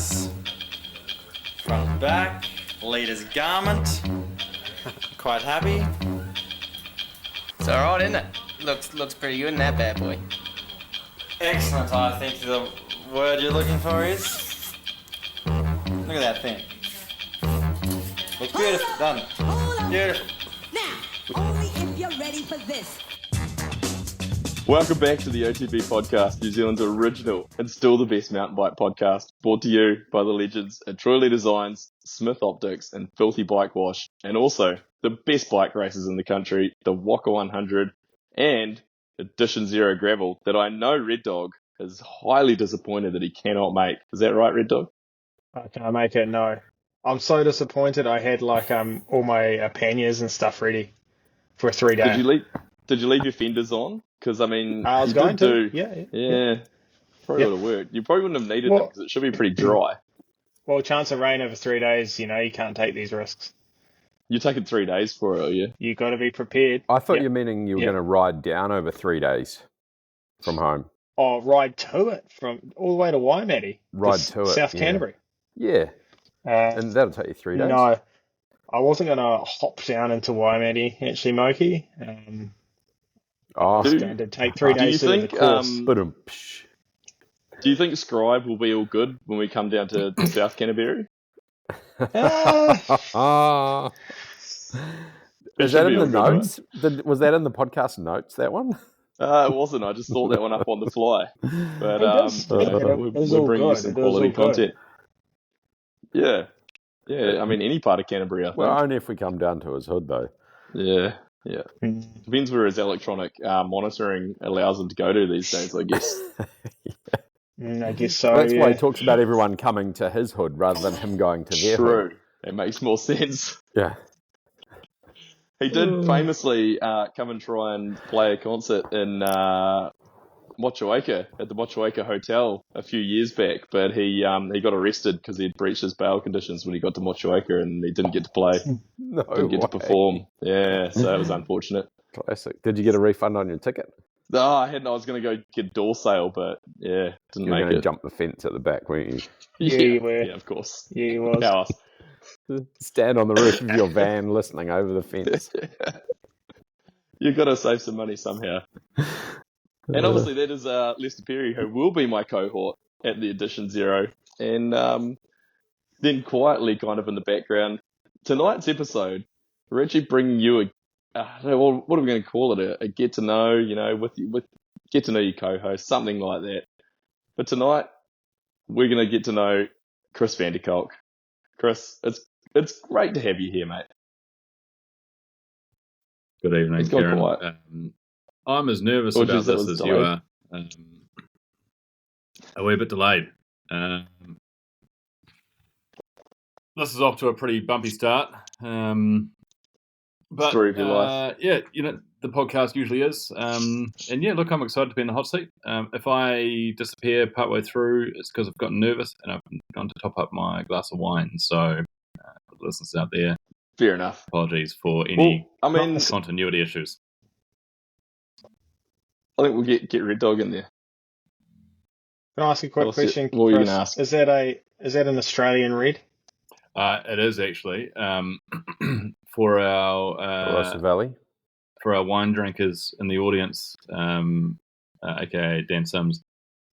nice. Front to back, leader's garment. Quite happy. It's alright, isn't it? Looks pretty good in that bad boy. Excellent, I think the word you're looking for is... Look at that thing. Looks beautiful, doesn't it? Beautiful. Now, only if you're ready for this. Welcome back to the OTB podcast, New Zealand's original and still the best mountain bike podcast, brought to you by the legends at Troy Lee Designs, Smith Optics and Filthy Bike Wash, and also the best bike races in the country, the Waka 100 and Edition Zero Gravel, that I know Red Dog is highly disappointed that he cannot make. Is that right, Red Dog? I can't make it, no. I'm so disappointed. I had all my panniers and stuff ready for a 3-day. Did you leave your fenders on? Because, I mean, I was going to. Yeah. Probably would have worked. You probably wouldn't have needed them because it should be pretty dry. Well, chance of rain over 3 days, you can't take these risks. You're taking 3 days for it, are you? You got to be prepared. I thought you were meaning you were going to ride down over 3 days from home. Oh, ride to it from all the way to Waimate. Ride to it, South Canterbury. Yeah. And that'll take you 3 days. No, I wasn't going to hop down into Waimate, actually, Moki. It's going to take 3 days to do the course. Do you think Scribe will be all good when we come down to South Canterbury? Is that in the notes? Was that in the podcast notes, that one? It wasn't. I just thought that one up on the fly. But we're bringing you some quality content. Yeah. I mean, any part of Canterbury, I think. Well, only if we come down to his hood, though. Yeah. Depends where his electronic monitoring allows him to go to these days, I guess. I guess so. That's why he talks about everyone coming to his hood rather than him going to their hood. True. It makes more sense. Yeah. He did famously come and try and play a concert in Motueka, at the Motueka Hotel a few years back, but he got arrested because he had breached his bail conditions when he got to Motueka and he didn't get to play. Didn't get to perform. Yeah, so it was unfortunate. Classic. Did you get a refund on your ticket? No, I hadn't. I was going to go get a door sale, but yeah, didn't you were make going to it. Jump the fence at the back, weren't you? Yeah, you were. Yeah, of course. Yeah, you was. How else? Stand on the roof of your van listening over the fence. You've got to save some money somehow. And obviously that is Lester Perry, who will be my cohort at the Edition Zero. And then quietly, kind of in the background, tonight's episode, we're actually bringing you what are we going to call it? A get to know, with get to know your co-host, something like that. But tonight, we're going to get to know Chris Vanderkolk. Chris, it's great to have you here, mate. Good evening, Kieran. I'm as nervous about this as you are. A wee bit delayed. This is off to a pretty bumpy start. But Story of your life. Yeah, the podcast usually is. And yeah, look, I'm excited to be in the hot seat. If I disappear partway through, it's because I've gotten nervous and I've gone to top up my glass of wine. So, listeners out there, fair enough. Apologies for any continuity issues. I think we'll get Red Dog in there. Can I ask a quick question? What were you going to ask? Is that an Australian red? It is actually for our Barossa Valley. For our wine drinkers in the audience, aka Dan Sims.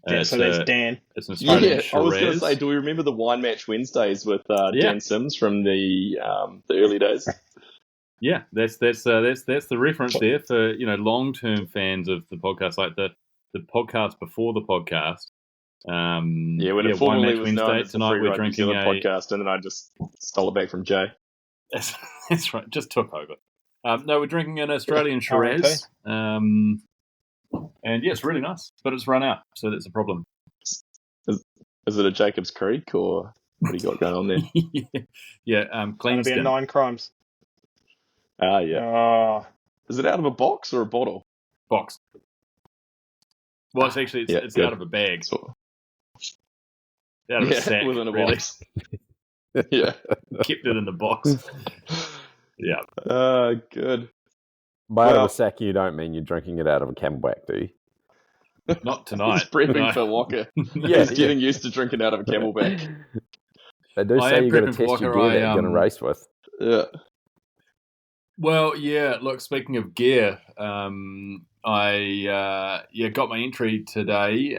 So that's Dan. It's an Australian Shiraz. I was going to say, do we remember the Wine Match Wednesdays with Dan Sims from the early days? Yeah, that's the reference there for long-term fans of the podcast, like the podcast before the podcast. When it formerly was known as the tonight we're drinking a podcast, and then I just stole it back from Jay. That's right, just took over. No, we're drinking an Australian Shiraz, and yeah, it's really nice, but it's run out, so that's a problem. Is it a Jacob's Creek, or what do you got going on there? It'll clean be skin. a 9 crimes. Yeah. Is it out of a box or a bottle? Box. Well, it's actually it's out of a bag. Out of a sack, within a really. box. Yeah. Kept it in the box. Yeah. Good. By out of a sack, you don't mean you're drinking it out of a camelback, do you? Not tonight. He's prepping No. for Walker. Yeah, He's getting used to drinking out of a camelback. They do I say am you've got to prepping for test your Walker. gear that you're going to race with. Yeah. Well, yeah. Look, speaking of gear, I got my entry today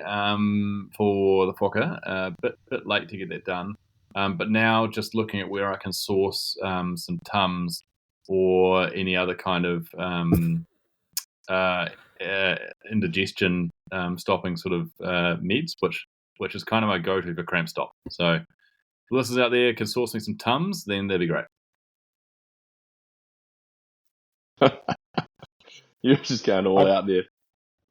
for the Fokker. Bit late to get that done, but now just looking at where I can source some Tums or any other kind of indigestion stopping sort of meds, which is kind of my go-to for cramp stop. So if listeners out there can source me some Tums, then that'd be great. You're just going all out there.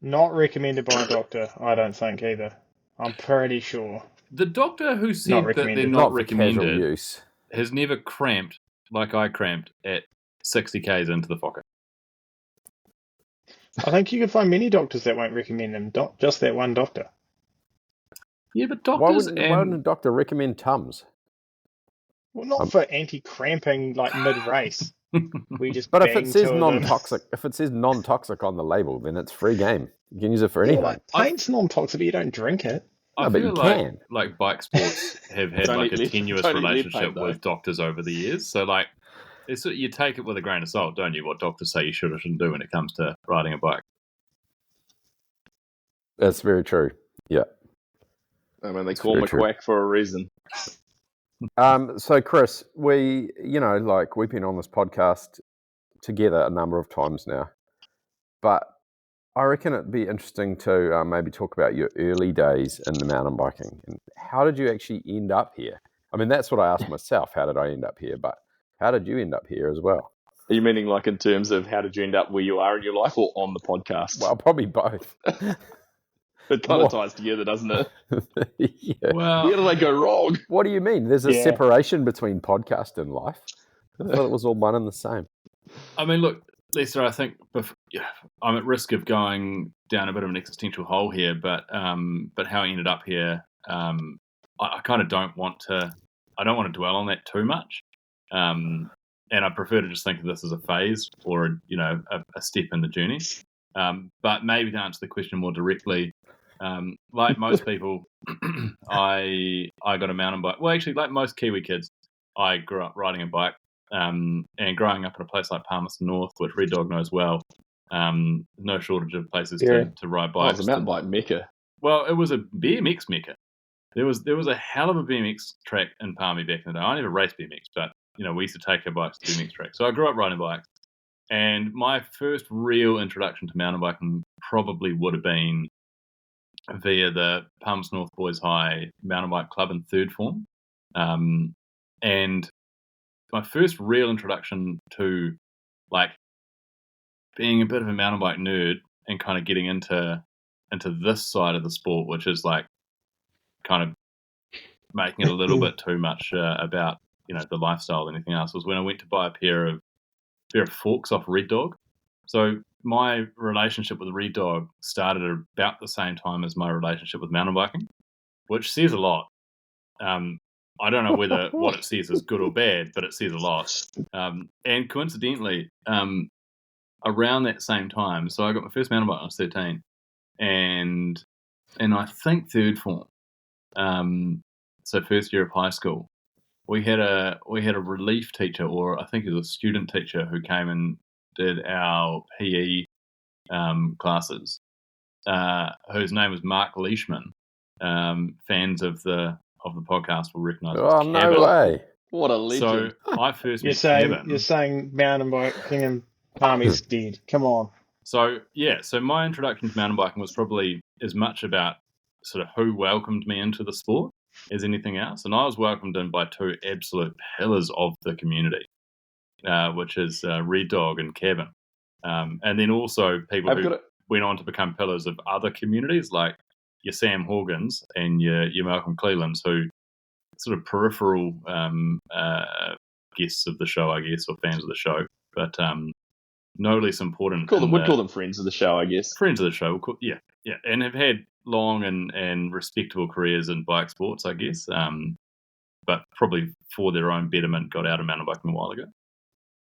Not recommended by a doctor, I don't think either. I'm pretty sure. The doctor who Not said that recommended. they're Not not for casual recommended use. has never cramped like I cramped at 60 k's into the Fokker. I think you can find many doctors that won't recommend them, just that one doctor. Yeah, but Why doctors wouldn't a doctor recommend Tums? Well, not for anti-cramping like mid-race. We just But if bang it says two of them. non-toxic on the label, then it's free game. You can use it for Yeah, anything. like, paint's non-toxic, but you don't drink it. I No, but feel you like, can. like bike sports have had Don't like eat a lead- tenuous don't eat lead relationship paint, though. with doctors over the years. So like, you take it with a grain of salt, don't you? What doctors say you should or shouldn't do when it comes to riding a bike. That's very true. Yeah. I mean, they It's call very him a true. quack for a reason. So Chris, we've been on this podcast together a number of times now, but I reckon it'd be interesting to maybe talk about your early days in the mountain biking and how did you actually end up here? I mean, that's what I asked myself. How did I end up here? But how did you end up here as well? Are you meaning like in terms of how did you end up where you are in your life or on the podcast? Well, probably both. It kind of ties together, doesn't it? Yeah. Well, Where did I go wrong? What do you mean? There's a Yeah. separation between podcast and life. I thought it was all one and the same. I mean, look, Lisa, I think I'm at risk of going down a bit of an existential hole here, but how I ended up here, I kind of don't want to dwell on that too much, and I prefer to just think of this as a phase or a step in the journey. But maybe to answer the question more directly, like most people, I got a mountain bike. Well, actually, like most Kiwi kids, I grew up riding a bike. And growing up in a place like Palmerston North, which Red Dog knows well, no shortage of places to ride Oh, bikes. it's a mountain bike mecca. Well, it was a BMX mecca. There was a hell of a BMX track in Palmy back in the day. I never raced BMX, but we used to take our bikes to BMX tracks. So I grew up riding bikes, and my first real introduction to mountain biking probably would have been via the Palmerston North Boys High Mountain Bike Club in third form, and my first real introduction to like being a bit of a mountain bike nerd and kind of getting into this side of the sport, which is like kind of making it a little bit too much about the lifestyle than anything else, was when I went to buy a pair of forks off Red Dog. So my relationship with Red Dog started at about the same time as my relationship with mountain biking, which says a lot. I don't know whether what it says is good or bad, but it says a lot. And coincidentally, around that same time, so I got my first mountain bike when I was 13, and I think third form, so first year of high school, we had a relief teacher, or I think it was a student teacher, who came and did our PE classes, whose name was Mark Leishman. Fans of the podcast will recognise. Oh, no way. What a legend. So I first You're met saying Kevin. you're saying mountain biking and Palmy's dead. Come on. So my introduction to mountain biking was probably as much about sort of who welcomed me into the sport as anything else. And I was welcomed in by two absolute pillars of the community, which is Red Dog and Kevin. And then also people who went on to become pillars of other communities, like your Sam Horgans and your Malcolm Clelands, who sort of peripheral guests of the show, I guess, or fans of the show, but no less important. Would call them friends of the show, I guess. Friends of the show, yeah, and have had long and respectable careers in bike sports, I guess, but probably for their own betterment got out of mountain biking a while ago.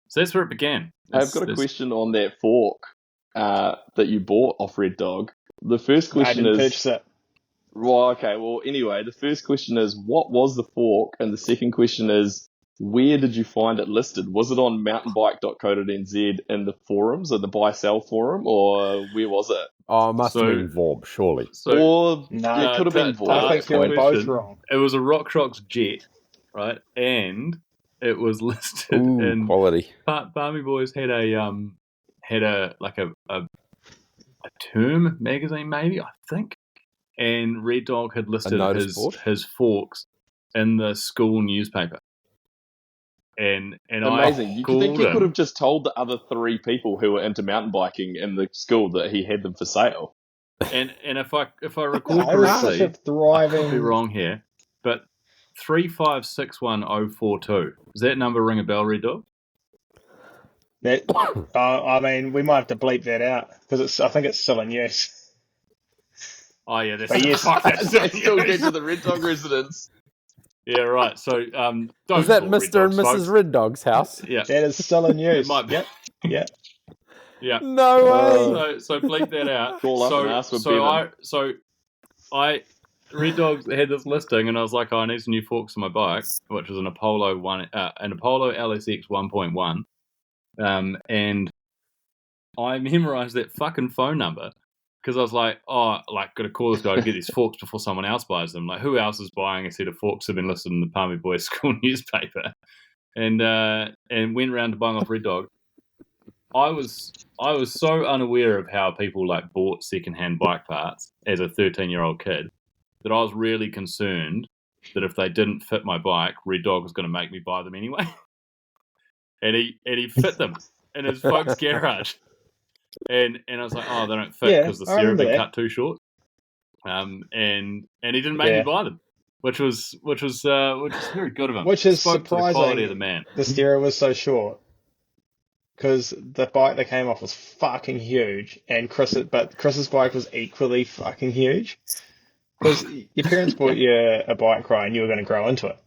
So that's where it began. I've got a question on that fork that you bought off Red Dog. The first I question didn't is... purchase it. Well, okay, well, anyway, the first question is, what was the fork? And the second question is, where did you find it listed? Was it on mountainbike.co.nz in the forums, or the buy-sell forum, or where was it? Oh, it must So- have been Vorb, surely. So Or No, it could have been to Vorb. I answer think the you're both question, wrong. It was a RockShox Jet, right? And it was listed Ooh, in quality. Barmy Boys had a term magazine, maybe, I think. And Red Dog had listed notice board? his forks in the school newspaper. And Amazing. I You called think you him, could have just told the other 3 people who were into mountain biking in the school that he had them for sale? and if I recall I was such a correctly, I could be thriving. wrong here, but 3561042. Does that number ring a bell, Red Dog? That, I mean, we might have to bleep that out because I think it's still in use. Oh yeah, that's But yes. fuck, that's They still get to the Red Dog residence. yeah, right. So don't Was that call Red Mr. and Dogs, Mrs. folks. Red Dog's house? Yeah, That is still in use. might be. Yep. Yeah. yeah. No way. So bleep that out. Call up and ask for I Red Dogs had this listing, and I was like, oh, I need some new forks for my bike, which was an Apollo LSX 1.1, and I memorized that fucking phone number because I was like, oh, got to call this guy to get these forks before someone else buys them. Like, who else is buying a set of forks that have been listed in the Palmy Boys school newspaper? And went around to buying off Red Dog. I was so unaware of how people bought secondhand bike parts as a 13-year-old kid that I was really concerned that if they didn't fit my bike, Red Dog was going to make me buy them anyway. and he fit them in his folks' garage. And I was like, oh, they don't fit because the I sear had remember been that. cut too short. And he didn't make me buy them, which was very good of him. Which is Spoke to the surprising. quality of the man. The steerer was so short because the bike that came off was fucking huge, and Chris's bike was equally fucking huge. Because your parents bought you a bike ride and you were going to grow into it.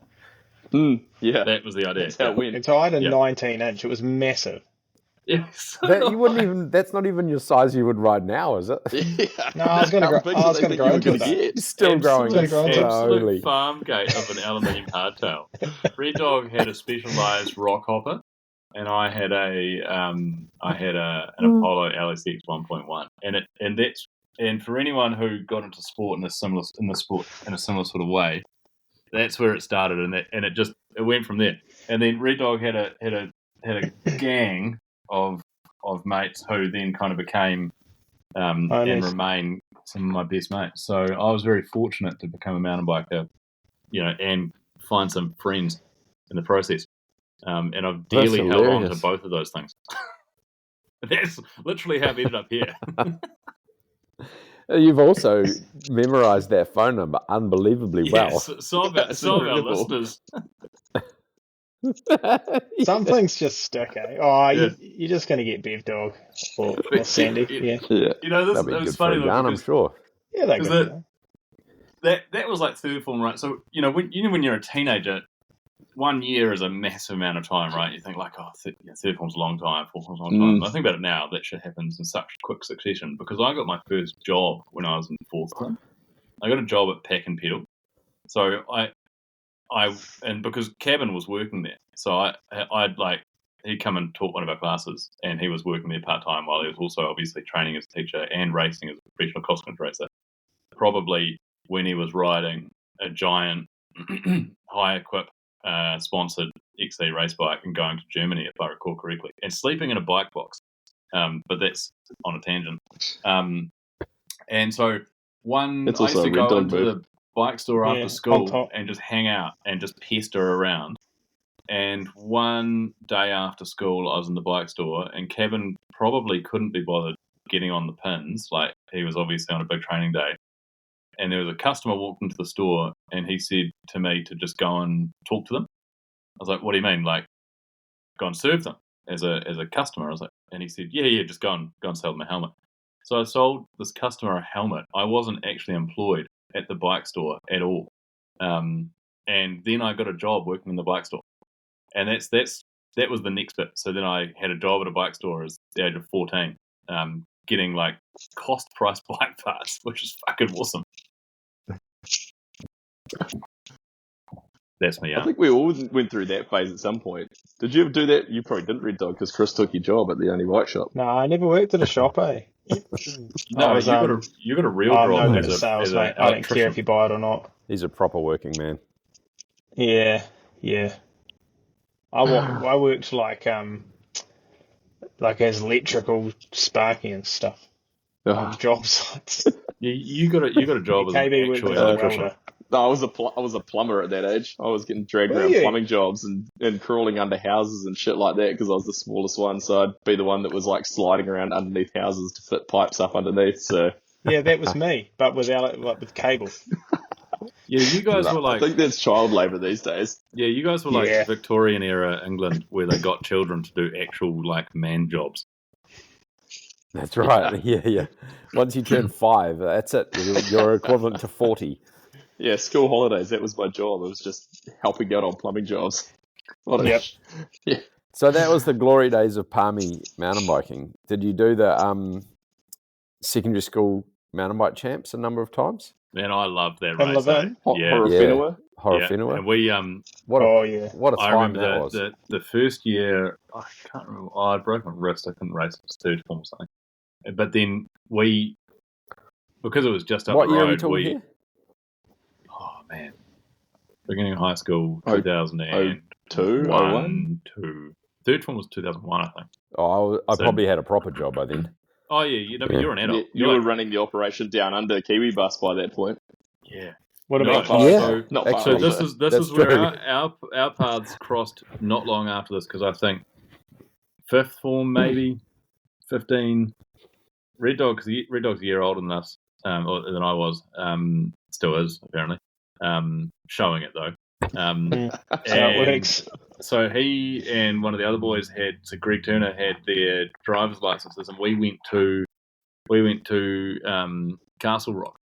Yeah. That was the idea. That's how it went. And so I had a Yeah. 19-inch. It was massive. Yeah, That's not even your size you would ride now, is it? Yeah. No, I was going to How grow. big I do was they going to think grow you were into gonna it. get? Still growing Absolute slowly. farm gate of an aluminium hardtail. Red Dog had a specialized rock hopper, and I had an Apollo LSX 1.1, and for anyone who got into sport in a similar sort of way, that's where it started, and it went from there. And then Red Dog had a gang of mates who then kind of became and remain some of my best mates. So I was very fortunate to become a mountain biker, and find some friends in the process. And I've dearly held on to both of those things. That's literally how I've ended up here. You've also memorized that phone number unbelievably well. Yes, some of our listeners. Some things just stick, eh? Oh, Yeah. you're just going to get Bev Dog or Sandy. Yeah. Yeah. That'd be it was good for funny a though, yarn, I'm because sure. Yeah, they're good. that was like third form, right? So when you're a teenager, 1 year is a massive amount of time, right? You think third form's a long time, fourth form's a long time. And I think about it now, that shit happens in such quick succession because I got my first job when I was in fourth form. I got a job at Pack and Pedal. So and because Cabin was working there, so he'd come and taught one of our classes, and he was working there part time while he was also obviously training as a teacher and racing as a professional cross country racer. Probably when he was riding a giant high equip sponsored XC race bike and going to Germany, if I recall correctly, and sleeping in a bike box. But that's on a tangent. And so I used to go into the bike store after school and just hang out and just pester around. And one day after school, I was in the bike store, and Kevin probably couldn't be bothered getting on the pins. Like, he was obviously on a big training day. And there was a customer walked into the store, and he said to me to just go and talk to them. I was like, what do you mean? Like, go and serve them as a customer? I was like, and he said, yeah, just go and sell them a helmet. So I sold this customer a helmet. I wasn't actually employed at the bike store at all. And then I got a job working in the bike store. And that was the next bit. So then I had a job at a bike store at the age of 14. getting like cost price bike parts, which is fucking awesome. That's me I out. think we all went through that phase at some point. Did you ever do that? You probably didn't, Red Dog, because Chris took your job at the only bike shop. No, I never worked at a shop, eh? No, I was, you got a real I'm job no good as at sales, an mate. I don't care electrician. if you buy it or not. He's a proper working man. Yeah. I worked like as electrical sparking and stuff on job sites. You got a job as an KB worked actual as a electrician. welder. No, I was a plumber at that age. I was getting dragged Were around you? plumbing jobs and crawling under houses and shit like that because I was the smallest one. So I'd be the one that was like sliding around underneath houses to fit pipes up underneath. So Yeah, that was me, but without it, like with cable. Yeah, you guys no, were like I think that's child labour these days. you guys were like Yeah. Victorian era England where they got children to do actual like man jobs. That's right. Yeah. Once you turn 5, that's it. You're equivalent to 40. Yeah, school holidays. That was my job. It was just helping out on plumbing jobs. Yep. Yeah. So that was the glory days of Palmy mountain biking. Did you do the secondary school mountain bike champs a number of times? Man, I loved that And race. Levin? Yeah. Horror Horror And we What a Oh, yeah. what a I time remember that was. the first year I can't remember. I broke my wrist. I couldn't race. It was third form or something. But then because it was just up What the year are we road. talking here? Oh man, beginning of high school, Oh, 2002, 01? 2. Third form was 2001, I think. Oh, I So- probably had a proper job by then. Oh yeah, you're an adult. You were running the operation down under Kiwi Bus by that point. Yeah. What No, about far- Five? Yeah. Not far So off this there. is this That's is where true. our paths crossed not long after this because I think fifth form maybe 15. Red Dog's a year older than us, or than I was. Still is apparently. Showing it though. That's how it and works. So he and one of the other boys Greg Turner had their driver's licenses, and we went to Castle Rock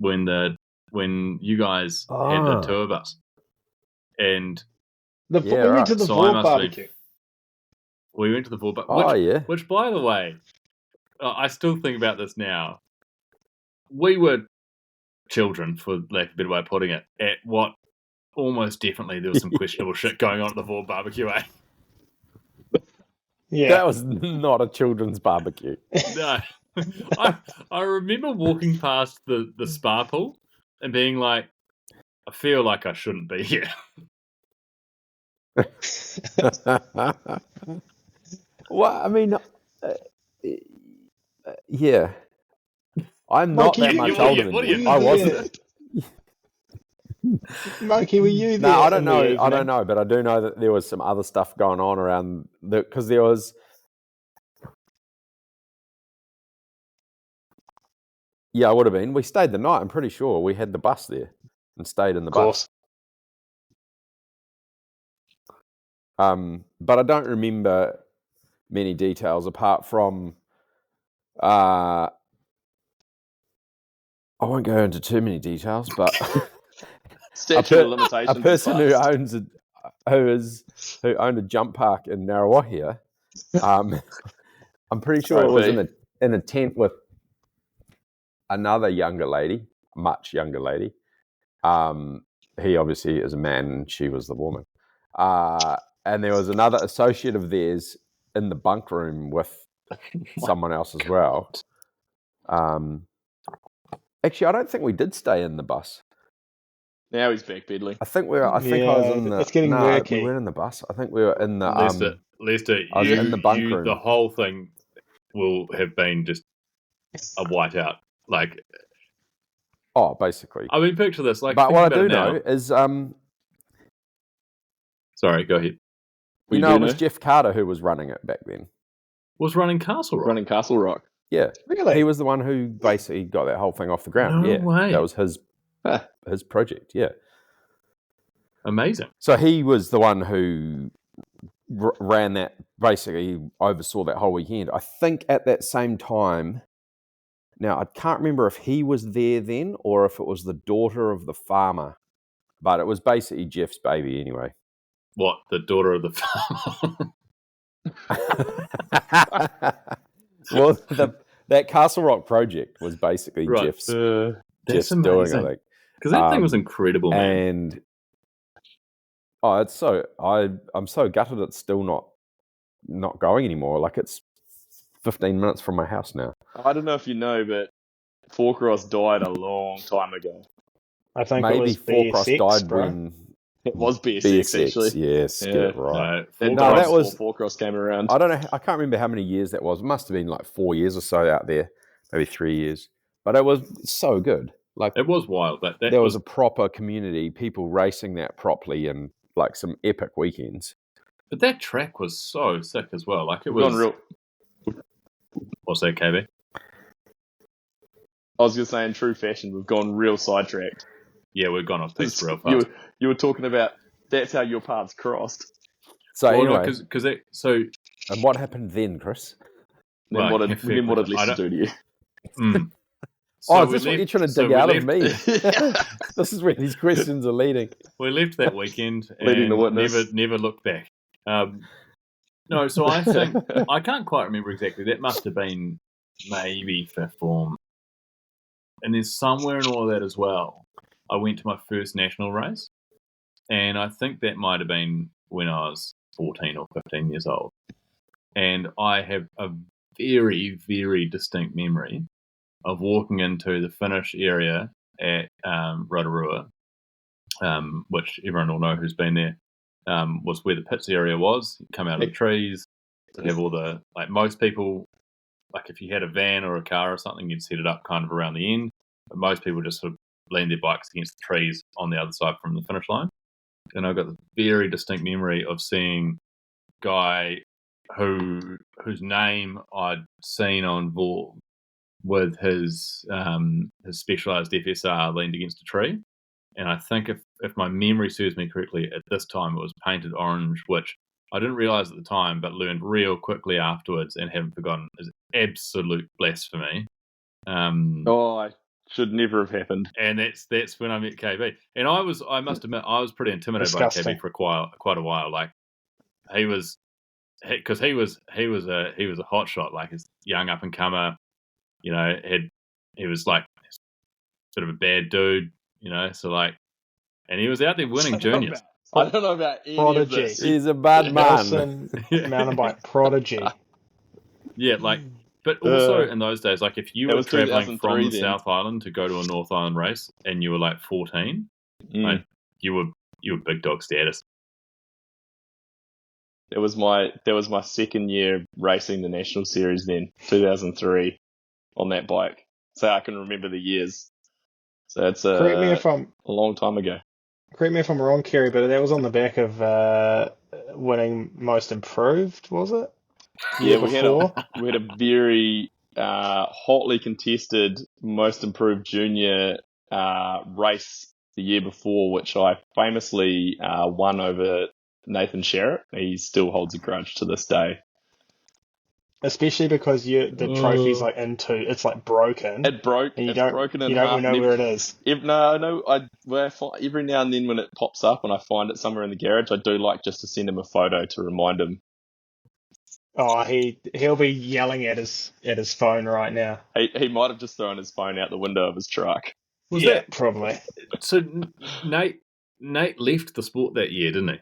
when you guys had the tour bus, and We Yeah, went right. to the So I Vaught must barbecue. we went to the Vaught bus. Oh, yeah. Which, by the way, I still think about this now. We were children, for lack of a better way of putting it, at what almost definitely there was some questionable shit going on at the Vaught barbecue, eh? Yeah. That was not a children's barbecue. No. I remember walking past the spa pool and being like, I feel like I shouldn't be here. Well, I mean, yeah. I'm not Mikey, that you- much what older are you- than what are you. you- I wasn't. Mikey, were you there? No, I don't in the know. I evening? don't know, but I do know that there was some other stuff going on around because there was. Yeah, I would have been. We stayed the night. I'm pretty sure we had the bus there and stayed in the Of course. bus. But I don't remember many details apart from. I won't go into too many details, but Statute of limitations. a person is who passed. who owned a jump park in Narrawahia, I'm pretty sure it was Right, in a tent with another younger lady, much younger lady. He obviously is a man and she was the woman. And there was another associate of theirs in the bunk room with someone else as well. Actually, I don't think we did stay in the bus. Now he's backpedaling. I think I was in the. It's getting no, murky. we weren't in the bus. I think we were in the. Lester, I was in the bunk room. the whole thing will have been just a whiteout. Like, Oh, basically. I mean, picture this. Like, But think what I about do it now. know is, Sorry, go ahead. you know, it was Jeff Carter who was running it back then. Was running Castle Rock. Running Castle Rock. Yeah, Really? he was the one who basically got that whole thing off the ground. No yeah, way. that was his project. Yeah, Amazing. so he was the one who ran that. Basically, he oversaw that whole weekend. I think at that same time. Now I can't remember if he was there then or if it was the daughter of the farmer, but it was basically Jeff's baby anyway. What, the daughter of the farmer? Well, that Castle Rock project was basically Right. Jeff's That's doing, amazing. I think. Because that thing was incredible, man. And I'm so gutted it's still not going anymore. Like it's 15 minutes from my house now. I don't know if you know, but Four Cross died a long time ago. I think it Maybe was Four Cross BSX, died bro. when It was BSX, actually. Yes, get it right. That was Four Cross came around. I don't know. I can't remember how many years that was. It must have been like 4 years or so out there, maybe 3 years. But it was so good. Like It was wild. That there was a proper community, people racing that properly, and like some epic weekends. But that track was so sick as well. Like it We've was. gone real. What's that, KB? I was going to say, in true fashion, we've gone real sidetracked. Yeah, we've gone off piece real fast. You were talking about that's how your paths crossed. So Well, anyway, so and what happened then, Chris? Then what did Lisa do to you? So is this what you're trying to dig out of me? Yeah. This is where these questions are leading. We left that weekend Leading and the witness. never looked back. No, so I think I can't quite remember exactly. That must have been maybe fifth form, and then somewhere in all of that as well, I went to my first national race, and I think that might have been when I was 14 or 15 years old, and I have a very, very distinct memory of walking into the finish area at Rotorua, which everyone will know who's been there, was where the pits area was. You come out of the trees, you have all the, like most people, like if you had a van or a car or something, you'd set it up kind of around the end, but most people just sort of lean their bikes against the trees on the other side from the finish line. And I've got the very distinct memory of seeing a guy whose name I'd seen on Vorg with his specialised FSR leaned against a tree. And I think if my memory serves me correctly, at this time it was painted orange, which I didn't realise at the time, but learned real quickly afterwards and haven't forgotten is absolute blasphemy. I should never have happened. And that's when I met KB. And I must admit, I was pretty intimidated Disgusting. by KB for quite a while. Like he was a hot shot, like his young up and comer. You know, he was like sort of a bad dude. You know, so like, and he was out there winning juniors. I don't know about any Prodigy. of this. He's a bad man. Nelson mountain bike prodigy. Yeah, like, but also in those days, like if you That were was traveling 2003 from the then. South Island to go to a North Island race and you were like 14, like, you were big dog status. That was my second year racing the national series then, 2003, on that bike. So I can remember the years. So it's Correct me if a long time ago. Correct me if I'm wrong, Kerry, but that was on the back of winning Most Improved, was it? Yeah, we had a very hotly contested Most Improved Junior race the year before, which I famously won over Nathan Sherritt. He still holds a grudge to this day. Especially because the trophy's like it's like broken. It broke. And you it's don't broken in you half. don't know where it is. Every now and then when it pops up and I find it somewhere in the garage, I do like just to send him a photo to remind him. Oh, he'll be yelling at his phone right now. He might have just thrown his phone out the window of his truck. Was yeah, that probably? So? Nate left the sport that year, didn't he?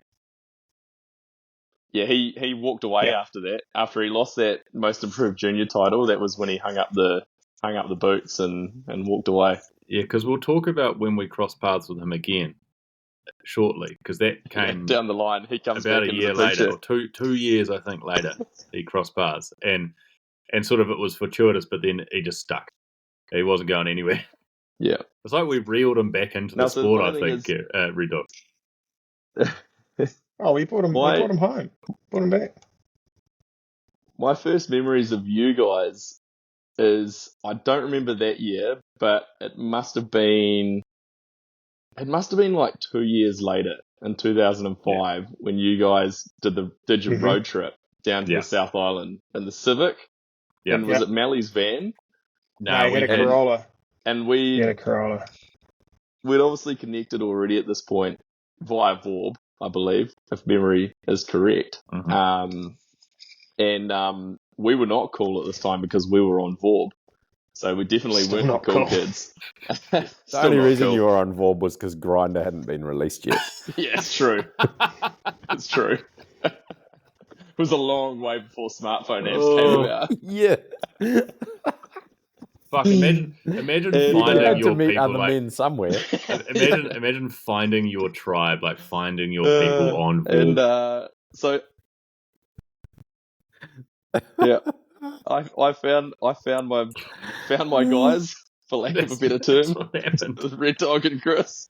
Yeah, he walked away after that. After he lost that Most Improved Junior title, that was when he hung up the boots and walked away. Yeah, because we'll talk about when we cross paths with him again shortly, because that came down the line. He comes about back a into year the picture. later, or 2 years I think later. He crossed paths, and sort of it was fortuitous, but then he just stuck. He wasn't going anywhere. Yeah, It's like we reeled him back into the sport. I think, Red Dog. Oh, we brought him home. Brought him back. My first memories of you guys is I don't remember that year, but it must have been like 2 years later in 2005 when you guys did your road trip down to the South Island in the Civic. Yeah. And was it Mally's van? No, we had a Corolla. And we had a Corolla. We'd obviously connected already at this point via Vorb, I believe, if memory is correct. Mm-hmm. we were not cool at this time because we were on Vorb. So we definitely Still weren't the not cool cool. kids. The only reason you were on Vorb was because Grindr hadn't been released yet. Yeah, it's true. It's true. It was a long way before smartphone apps came about. Yeah. Fuck! Imagine And, You finding had to your meet people. other Like, men somewhere. imagine finding your tribe, like finding your people on Vorb. and so yeah, I found my guys, for lack of a better That's term, what happened. Red Dog and Chris,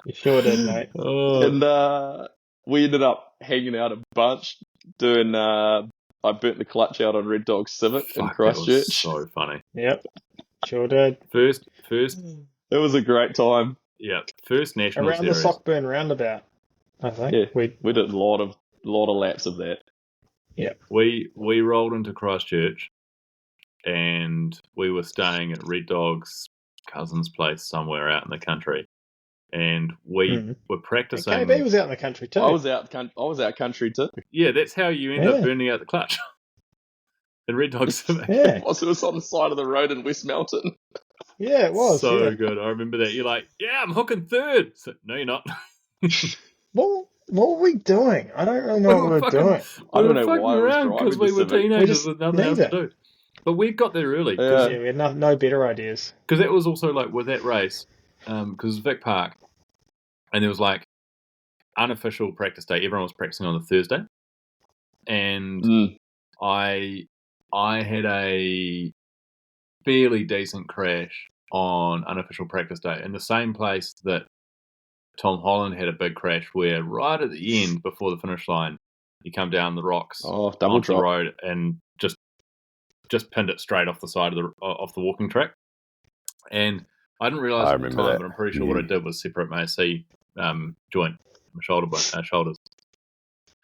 You sure did, mate. Oh, and we ended up hanging out a bunch doing. I burnt the clutch out on Red Dog Civic in fuck! That Christchurch. was so funny. Yep, sure did. First, It was a great time. yeah, first national Around the series. Sockburn roundabout, I think. Yeah, We we did a lot of laps of that. We rolled into Christchurch, and we were staying at Red Dog's cousin's place somewhere out in the country, and we were and practicing. KB was out in the country too. I was out country too. Yeah, that's how you end up Yeah. burning out the clutch. In Red Dog Civic. Yeah, It was on the side of the road in West Melton. yeah, it was. So yeah. good. I remember that. You're like, yeah, I'm hooking third. So, no, you're not. What were we doing? I don't really know what we were doing. I don't know fucking why I was around because driving we the were Civic. teenagers just with nothing else to neither. do. But we got there early Yeah. Yeah, we had no better ideas. because that was also like with that race, because it was Vic Park, and there was like unofficial practice day. Everyone was practicing on the Thursday, and I had a fairly decent crash on unofficial practice day in the same place that Tom Holland had a big crash, where right at the end before the finish line, you come down the rocks, Oh, double onto the drop. road, and just pinned it straight off the side of the walking track. And I didn't realise I at the remember time, that. but I'm pretty sure what I did was separate my AC joint, my shoulders,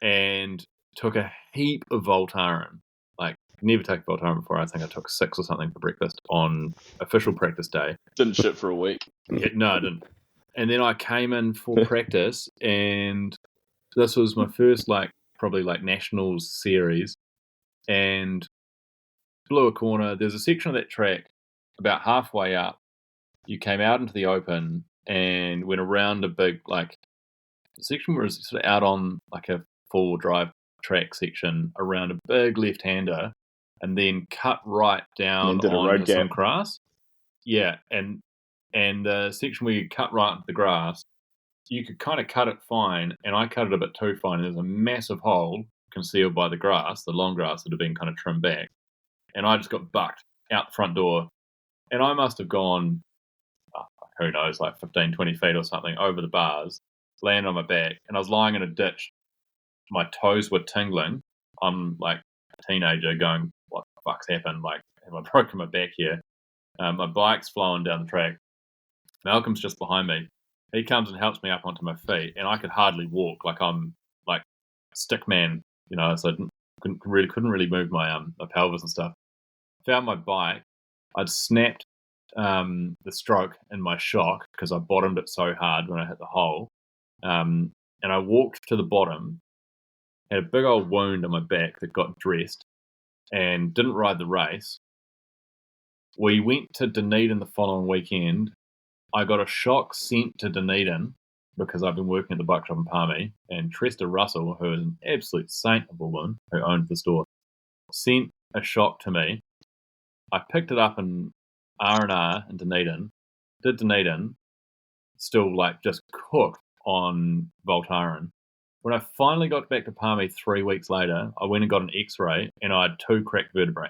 and took a heap of Voltaren. Like, never taken Voltaren before. I think I took 6 or something for breakfast on official practice day. Didn't shit for a week. Yeah, no, I didn't. And then I came in for practice, and this was my first, probably nationals series, and blew a corner. There's a section of that track about halfway up. You came out into the open and went around a big, section where it's sort of out on a full drive track section around a big left-hander, and then cut right down And then did a road onto some gap. grass. Yeah, and the section where you cut right into the grass, you could kind of cut it fine, and I cut it a bit too fine. There's a massive hole concealed by the grass, the long grass that had been kind of trimmed back, and I just got bucked out the front door, and I must have gone, who knows, 15, 20 feet or something over the bars, landed on my back, and I was lying in a ditch. My toes were tingling. I'm a teenager going, what the fuck's happened? Have I broken my back here? My bike's flowing down the track. Malcolm's just behind me. He comes and helps me up onto my feet, and I could hardly walk. I'm stick man, so I couldn't really move my pelvis and stuff. Found my bike. I'd snapped the stroke in my shock because I bottomed it so hard when I hit the hole. And I walked to the bottom, had a big old wound on my back that got dressed, and didn't ride the race. We went to Dunedin the following weekend. I got a shock sent to Dunedin because I've been working at the bike shop in Palmy, and Tresta Russell, who is an absolute saint of a woman who owned the store, sent a shock to me. I picked it up in R&R in Dunedin, did Dunedin, still just cooked on Voltaren. When I finally got back to Palmy 3 weeks later, I went and got an X-ray, and I had 2 cracked vertebrae.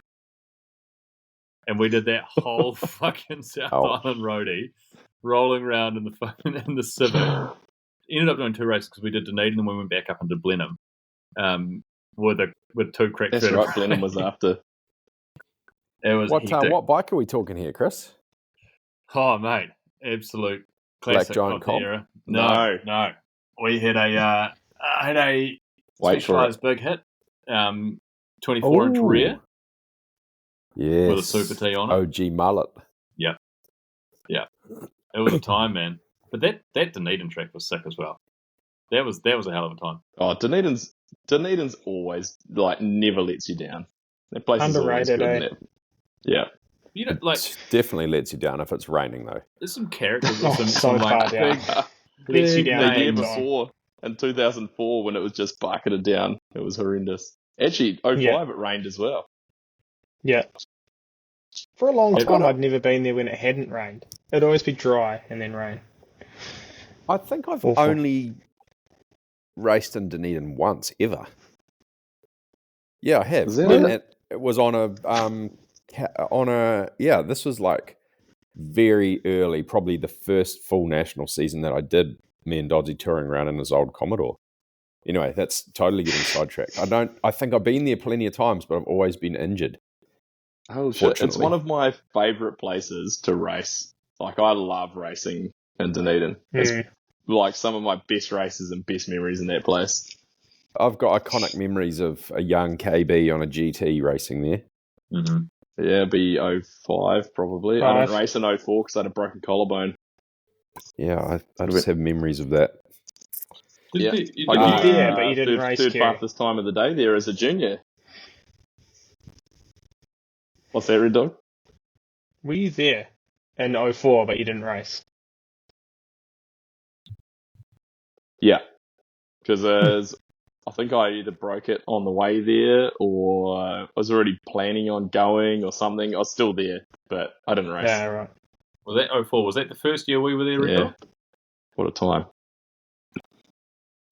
And we did that whole fucking South Island roadie, rolling around in the Civic. Ended up doing 2 races because we did Dunedin and we went back up and did Blenheim with 2 cracked That's vertebrae. right, Blenheim was after. It was hectic. What bike are we talking here, Chris? Oh, mate, absolute classic Giant of the Comp? era. No. No. We had a Wait for it. specialised big hit, 24-inch rear Yes. with a Super T on it. OG mullet. Yeah. It was a time, man. But that Dunedin track was sick as well. That was a hell of a time. Oh, Dunedin's always never lets you down. That place is always Underrated, good. eh? Yeah. You know, like It definitely lets you down if it's raining, though. there's some characters with Oh, some, so some like far down. big, Lets you big down The year names. time. before, in 2004, when it was just bucketed down, it was horrendous. Actually, '05 Yeah. it rained as well. Yeah. For a long I've time, got a- I'd never been there when it hadn't rained. It'd always be dry and then rain. I think I've Awful. only raced in Dunedin once ever. Yeah, I have. Is that And it? it was on a yeah. This was like very early, probably the first full national season that I did. Me and Dodgy touring around in his old Commodore. Anyway, that's totally getting sidetracked. I think I've been there plenty of times, but I've always been injured. Oh shit! It's Fortunately. one of my favourite places to race. Like, I love racing in Dunedin. It's Mm. like some of my best races and best memories in that place. I've got iconic memories of a young KB on a GT racing there. Mm-hmm. Yeah, be '05 probably. I didn't Five. race in '04 because I had a broken collarbone. Yeah, I just have memories of that. Yeah, I Were you did there, but you didn't third, race, third Kerry? fastest time of the day there as a junior. What's that, Red Dog? Were you there in 04, but you didn't race? Yeah, because I think I either broke it on the way there or I was already planning on going or something. I was still there, but I didn't race. Yeah, right. Was that 04? Was that the first year we were there, Yeah. Rico? What a time.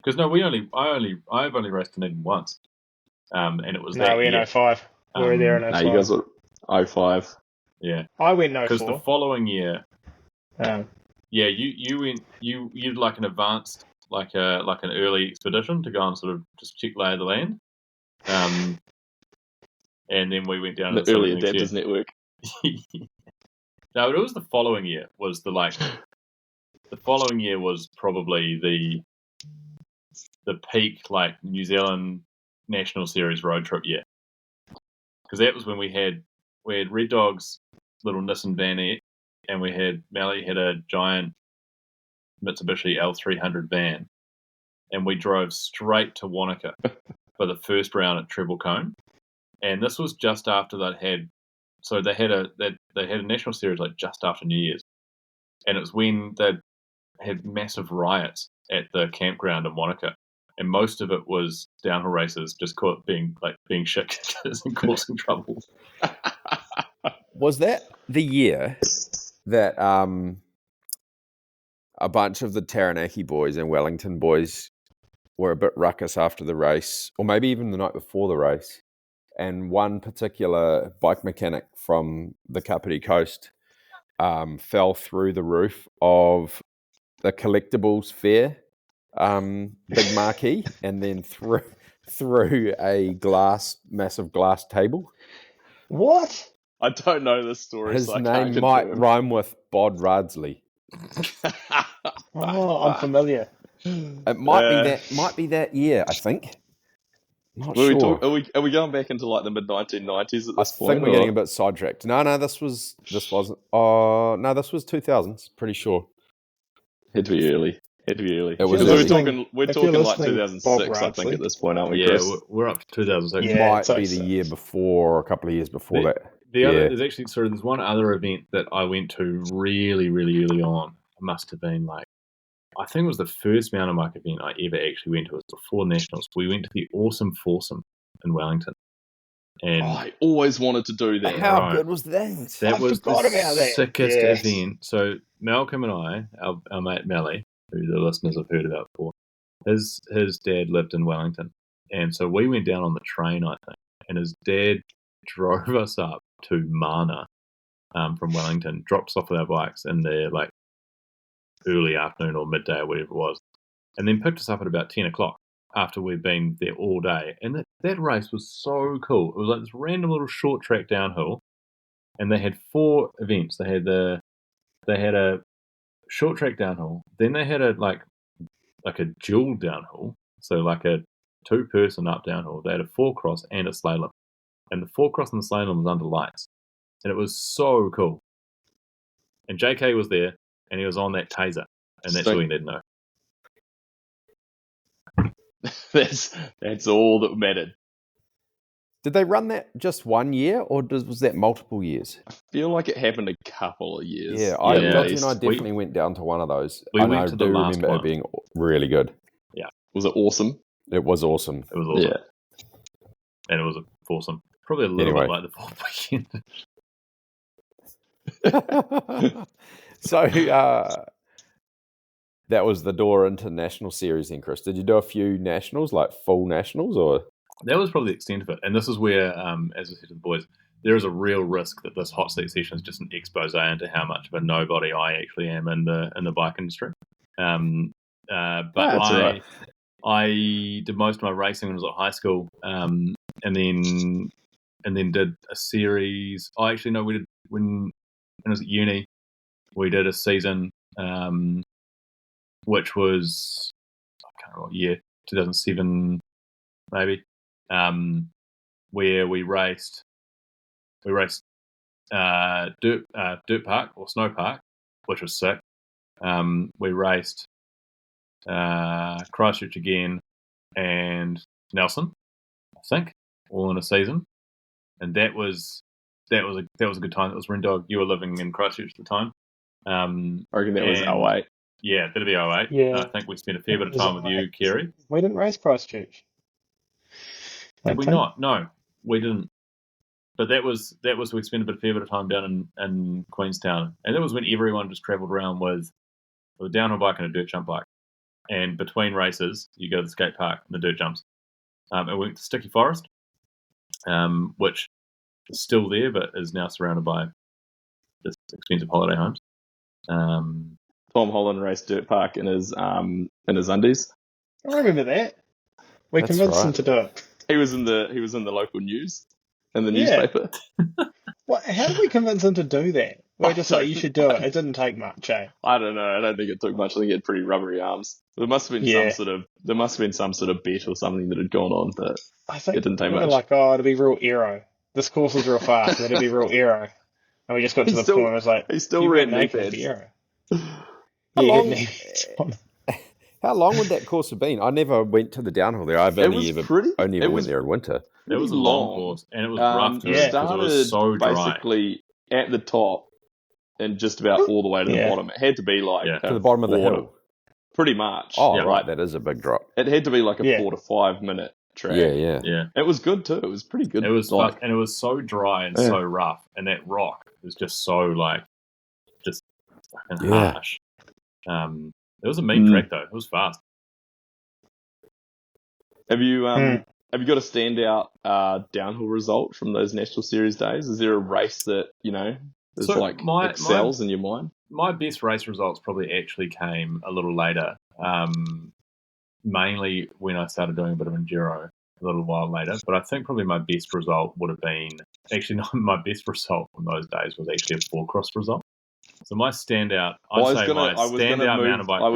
Because no, I've only raced Dunedin once, and it was No, that we year. in 05. We were there in 05. No, you guys were '05. Yeah, I went in because the 04. following year, Um, yeah, you went you'd like an advanced like an early expedition to go and sort of just check lay of the land, and then we went down The to the early next year. adapters network. No, it was the following year. Was the following year was probably the peak like New Zealand National Series road trip year, because that was when we had Red Dog's little Nissan vanette, and Mally had a giant Mitsubishi L300 van, and we drove straight to Wanaka for the first round at Treble Cone, and this was just after they had a national series like just after New Year's, and it was when they had massive riots at the campground in Wanaka, and most of it was downhill racers just being shit kickers and causing trouble. Was that the year that a bunch of the Taranaki boys and Wellington boys were a bit ruckus after the race, or maybe even the night before the race, and one particular bike mechanic from the Kapiti Coast fell through the roof of the collectibles fair big marquee and then through a massive glass table? what? I don't know this story, His so I name can't might confirm. rhyme with Bod Radsley. Oh, I'm familiar. It might be that year, I think. Not Were we sure. are we going back into like the mid 1990s at I this point? think we're getting a bit sidetracked. No, this wasn't. No, this was 2000s. Pretty sure. Had to be early. It was we're early. talking If like you're listening, 2006, Bob I think, Ratsley. at this point, aren't we, Yeah, Chris? we're up to 2006. Yeah, Might it's be the 06. year before, or a couple of years before that. There's actually there's one other event that I went to really, really early on. It must have been I think it was the first mountain bike event I ever actually went to. It was before Nationals. We went to the Awesome Foursome in Wellington. And I always wanted to do that. How Right. good was that? that I was the forgot about that. sickest Yes. event. So Malcolm and I, our mate Melly, who the listeners have heard about before, his dad lived in Wellington. And so we went down on the train, I think, and his dad drove us up to Mana from Wellington, dropped us off with our bikes in the early afternoon or midday or whatever it was, and then picked us up at about 10 o'clock after we'd been there all day. And that race was so cool. It was like this random little short track downhill, and they had 4 events. They had a short track downhill, then they had a dual downhill, so like a 2-person up downhill. They had a 4-cross and a slalom, and the 4-cross and the slalom was under lights, and it was so cool. And JK was there, and he was on that taser, and that's all you need to know. That's all that mattered. Did they run that just 1 year, or was that multiple years? I feel like it happened a couple of years. Yeah, at Dodgy and I least. definitely went down to one of those. we and went I to the do last remember one. it being really good. Was it awesome? It was awesome. It was awesome. Yeah. And it was awesome. Probably a little bit like the fourth weekend. So that was the door into national series then, Chris. Did you do a few nationals, like full nationals, or? That was probably the extent of it. And this is where, as I said to the boys, there is a real risk that this hot seat session is just an expose into how much of a nobody I actually am in the bike industry. But that's all right. I did most of my racing when I was at high school, and then did a series. I actually know we did when I was at uni. We did a season, which was I can't remember what year, 2007 maybe, where we raced dirt park or snow park, which was sick. We raced Christchurch again and Nelson, I think, all in a season, and that was a good time. That was Rendog. You were living in Christchurch at the time. I reckon that was 08. Yeah, that'd be 08. Yeah. I think we spent a fair bit of time with you, Kerry. We didn't race Christchurch. Did we not? No, we didn't. But that was we spent a fair bit of time down in Queenstown, and that was when everyone just travelled around with a downhill bike and a dirt jump bike. And between races, you go to the skate park and the dirt jumps. And we went to Sticky Forest, which is still there, but is now surrounded by just expensive holiday homes. Tom Holland raced dirt park in his undies. I remember that. We That's convinced him right. to do it. He was in the local news, in the newspaper. What? How did we convince him to do that? We were just I like, you should do it. It didn't take much, eh? I don't know. I don't think it took much. I think he had pretty rubbery arms. There must have been some sort of bet or something that had gone on, but I think it didn't take we were much. like, oh, it'll be real aero. This course is real fast, but it'll be real aero. And we just got to the point where it was like, he still you ran ran knee naked pads. aero. How Yeah, long- knee pads on. How long would that course have been? I never went to the downhill there. I've only ever went there in winter. It was a long course, and it was rough too, It because started it was so dry. basically at the top and just about all the way to the bottom. It had to be like To the bottom of the hill. pretty much. Oh, Yeah. right. That is a big drop. It had to be like a Yeah. 4 to 5 minute track. Yeah. Yeah, It was good too. It was pretty good. it was like, fun, and it was so dry and Yeah. so rough, and that rock was just so just fucking Yeah. harsh. It was a mean track though. It was fast. Have you got a standout downhill result from those National Series days? Is there a race that is So excels in your mind? My best race results probably actually came a little later. Mainly when I started doing a bit of enduro a little while later. But I think probably my best result would have been actually not my best result from those days was actually a 4-cross result. So my standout, I was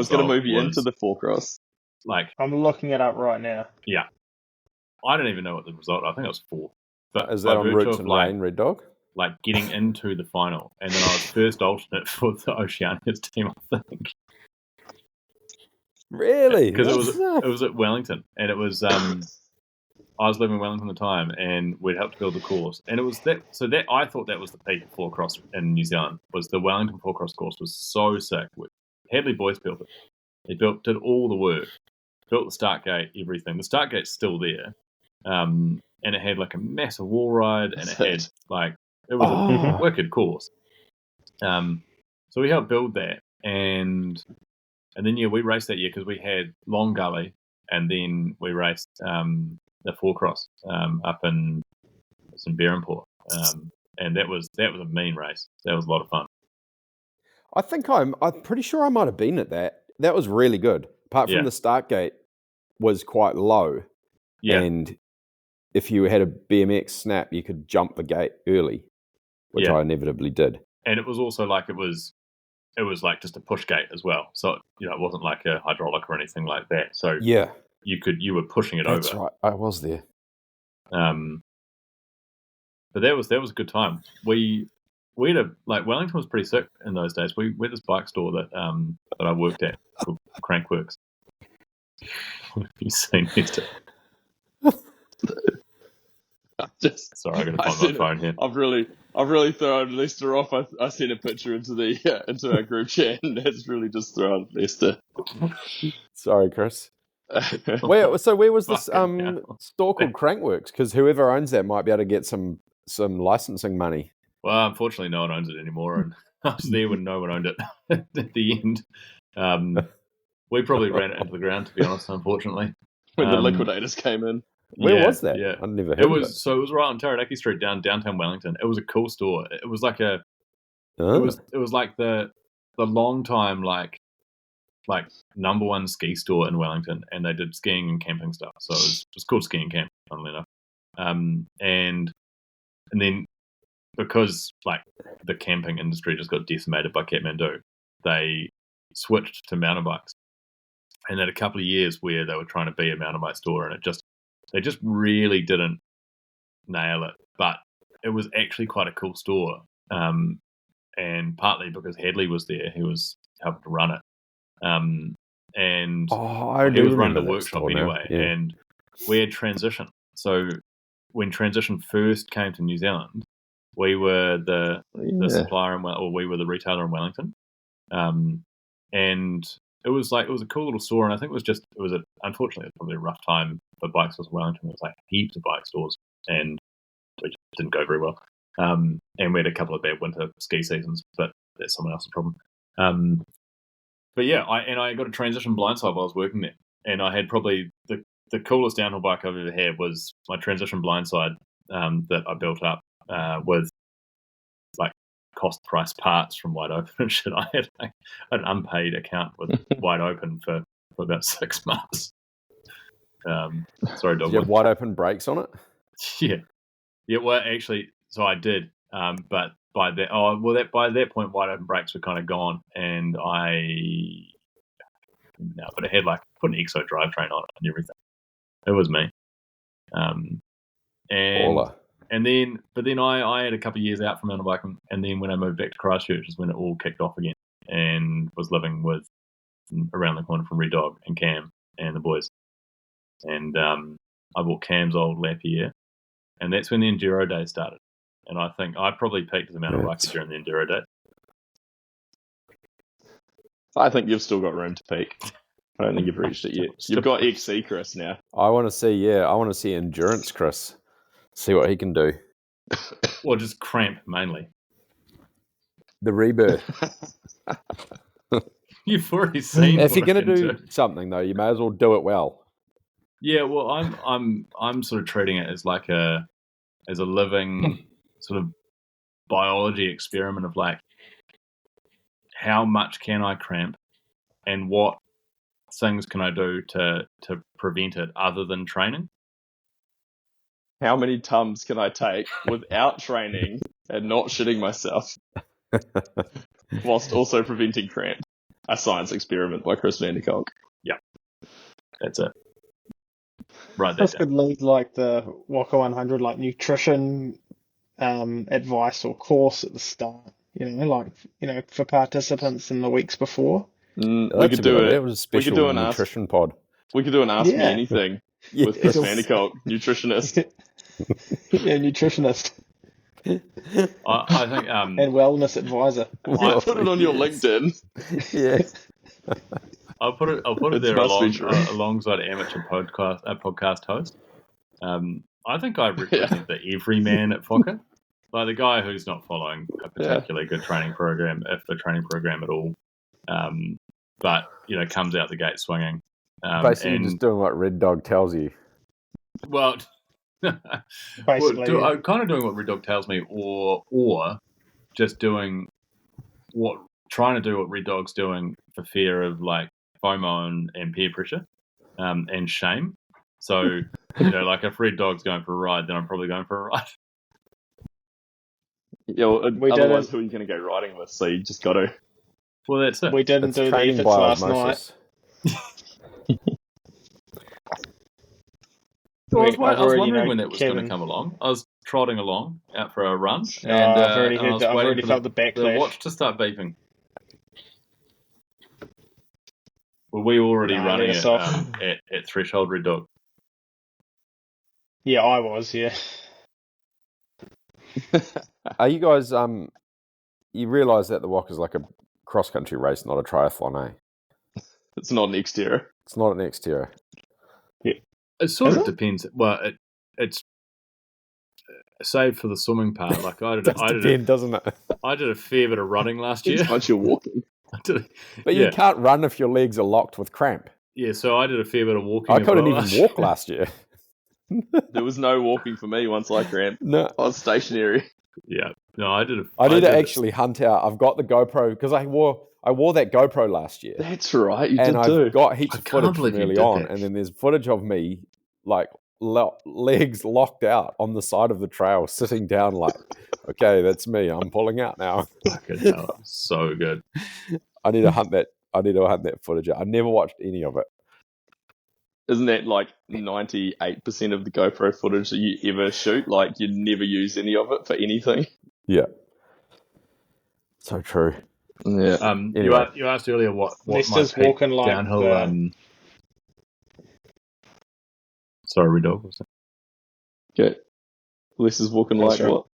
going to move you into the 4-cross. Like, I'm looking it up right now. yeah, I don't even know what the result. I think it was 4. But Is that by on virtue Roots of, and like, Rain, Red Dog? like getting into the final, and then I was first alternate for the Oceania's team, I think. Really? Because it was at Wellington, and it was I was living in Wellington at the time, and we'd helped build the course, and it was that. So that I thought that was the peak of 4-cross in New Zealand. Was the Wellington 4-cross course was so sick. Hadley Boyce built it. He did all the work, built the start gate, everything. The start gate's still there, and it had like a massive wall ride, and it was a wicked course. So we helped build that, and then we raced that year because we had Long Gully, and then we raced the 4-cross up in Berrenport, and that was a mean race. That was a lot of fun. I think I'm pretty sure I might have been at that. That was really good. Apart from the start gate was quite low. Yeah. And if you had a BMX snap, you could jump the gate early, which I inevitably did. And it was also like it was like just a push gate as well. So it wasn't like a hydraulic or anything like that. So Yeah. you were pushing it That's over. right. I was there. But that was a good time. We had Wellington was pretty sick in those days. We had this bike store that I worked at called Crankworks. What have you seen, Mister? Just, Sorry, I got to I find my sent phone here. I've really thrown Leicester off. I sent a picture into our group chat, and that's really just thrown Leicester. Sorry, Chris. Where was this Fucking hell. store called Crankworks? Because whoever owns that might be able to get some licensing money. Well, unfortunately, no one owns it anymore, and I was there when no one owned it at the end. We probably ran it into the ground, to be honest. Unfortunately, When the liquidators came in. Where Yeah, was that? yeah. I never heard It of it. was right on Taranaki Street, downtown Wellington. It was a cool store. It was like Oh. it was like the long time like number one ski store in Wellington, and they did skiing and camping stuff. So it was called Skiing Camp, funnily enough. And then because like the camping industry just got decimated by Kathmandu, they switched to mountain bikes. And had a couple of years where they were trying to be a mountain bike store, and they just really didn't nail it. But it was actually quite a cool store, and partly because Hadley was there, he was helping to run it, and I he do was running remember the that workshop store now, anyway. yeah. And we had Transition. So when Transition first came to New Zealand, we were the supplier or we were the retailer in Wellington, and it was a cool little store. And I think unfortunately it was probably a rough time for bike stores in Wellington. There was like heaps of bike stores, and it didn't go very well. And we had a couple of bad winter ski seasons, but that's someone else's problem. But yeah, I got a Transition blindside while I was working there, and I had probably the coolest downhill bike I've ever had was my Transition blindside that I built up with like cost price parts from Wide Open and shit. I had an unpaid account with Wide Open for about 6 months. Sorry, dog. Did you have Wide Open brakes on it? Yeah. Well, actually, so I did, but by that point, Wide Open brakes were kind of gone, and but it had put an EXO drivetrain on it and everything. It was me. And then I had a couple of years out from mountain biking, and then when I moved back to Christchurch is when it all kicked off again, and was living with around the corner from Red Dog and Cam and the boys, and I bought Cam's old Lapierre, and that's when the Enduro days started, and I think I probably peaked as a mountain biker during the Enduro days. I think you've still got room to peak. I don't think you've reached it yet. You've got XC Chris now. I want to see endurance Chris. See what he can do. Or just cramp mainly. The rebirth. You've already seen. If you're going to do something though, you may as well do it well. Yeah, well, I'm sort of treating it as as a living sort of biology experiment of how much can I cramp, and what things can I do to prevent it other than training. How many tums can I take without training and not shitting myself, whilst also preventing cramp? A science experiment by Christ Vanderkolk. Yeah, that's it. Right, This could lead the Waka 100 nutrition advice or course at the start. For participants in the weeks before. We could do it. It was a special nutrition pod. We could do an Ask Me Anything with Chris Vanderkolk, nutritionist. Yeah, nutritionist. I think and wellness advisor. Put it on your LinkedIn. Yes. I'll put it there alongside amateur podcast host. I think I represent the everyman at Fokker. The guy who's not following a particularly good training program, if a training program at all, but comes out the gate swinging. Basically, just doing what Red Dog tells you. Well, basically, I'm kind of doing what Red Dog tells me, or just trying to do what Red Dog's doing for fear of FOMO and peer pressure, and shame. So if Red Dog's going for a ride, then I'm probably going for a ride. Yeah, otherwise, who are you going to go riding with? So you just got to. Well, that's it. We didn't do the efforts last night. I was wondering when that was going to come along. I was trotting along out for a run, and I've already waiting felt the backlash. The watch to start beeping. Were we already running it at threshold, Red Dog? Yeah, I was. Yeah. Are you guys you realise that the Wok is like a cross country race, not a triathlon, eh? It's not an exterior. It's not an exterior. It sort Is of it? depends. Well, it's save for the swimming part. Like I It does did depend, doesn't it? I did a fair bit of running last year. It's once you're walking. But you can't run if your legs are locked with cramp. Yeah, so I did a fair bit of walking. I as couldn't well even last walk year. last year. There was no walking for me once I cramped. No, I was stationary. Yeah, no, I did. I need to did actually hunt out. I've got the GoPro because I wore that GoPro last year, That's right, you and did I've too. got heaps I of can't footage believe from you early did on, that. and then there's footage of me like legs locked out on the side of the trail, sitting down like, okay, that's me. I'm pulling out now. Fucking hell, so good. I need to hunt that. I need to hunt that footage out. I never watched any of it. Isn't that like 98% of the GoPro footage that you ever shoot? Like, you never use any of it for anything. Yeah, so true. Yeah. Anyway. You asked earlier what Leicester's my peak walking like downhill. the- Sorry, Red Dog. Okay. This is walking That's like right. what?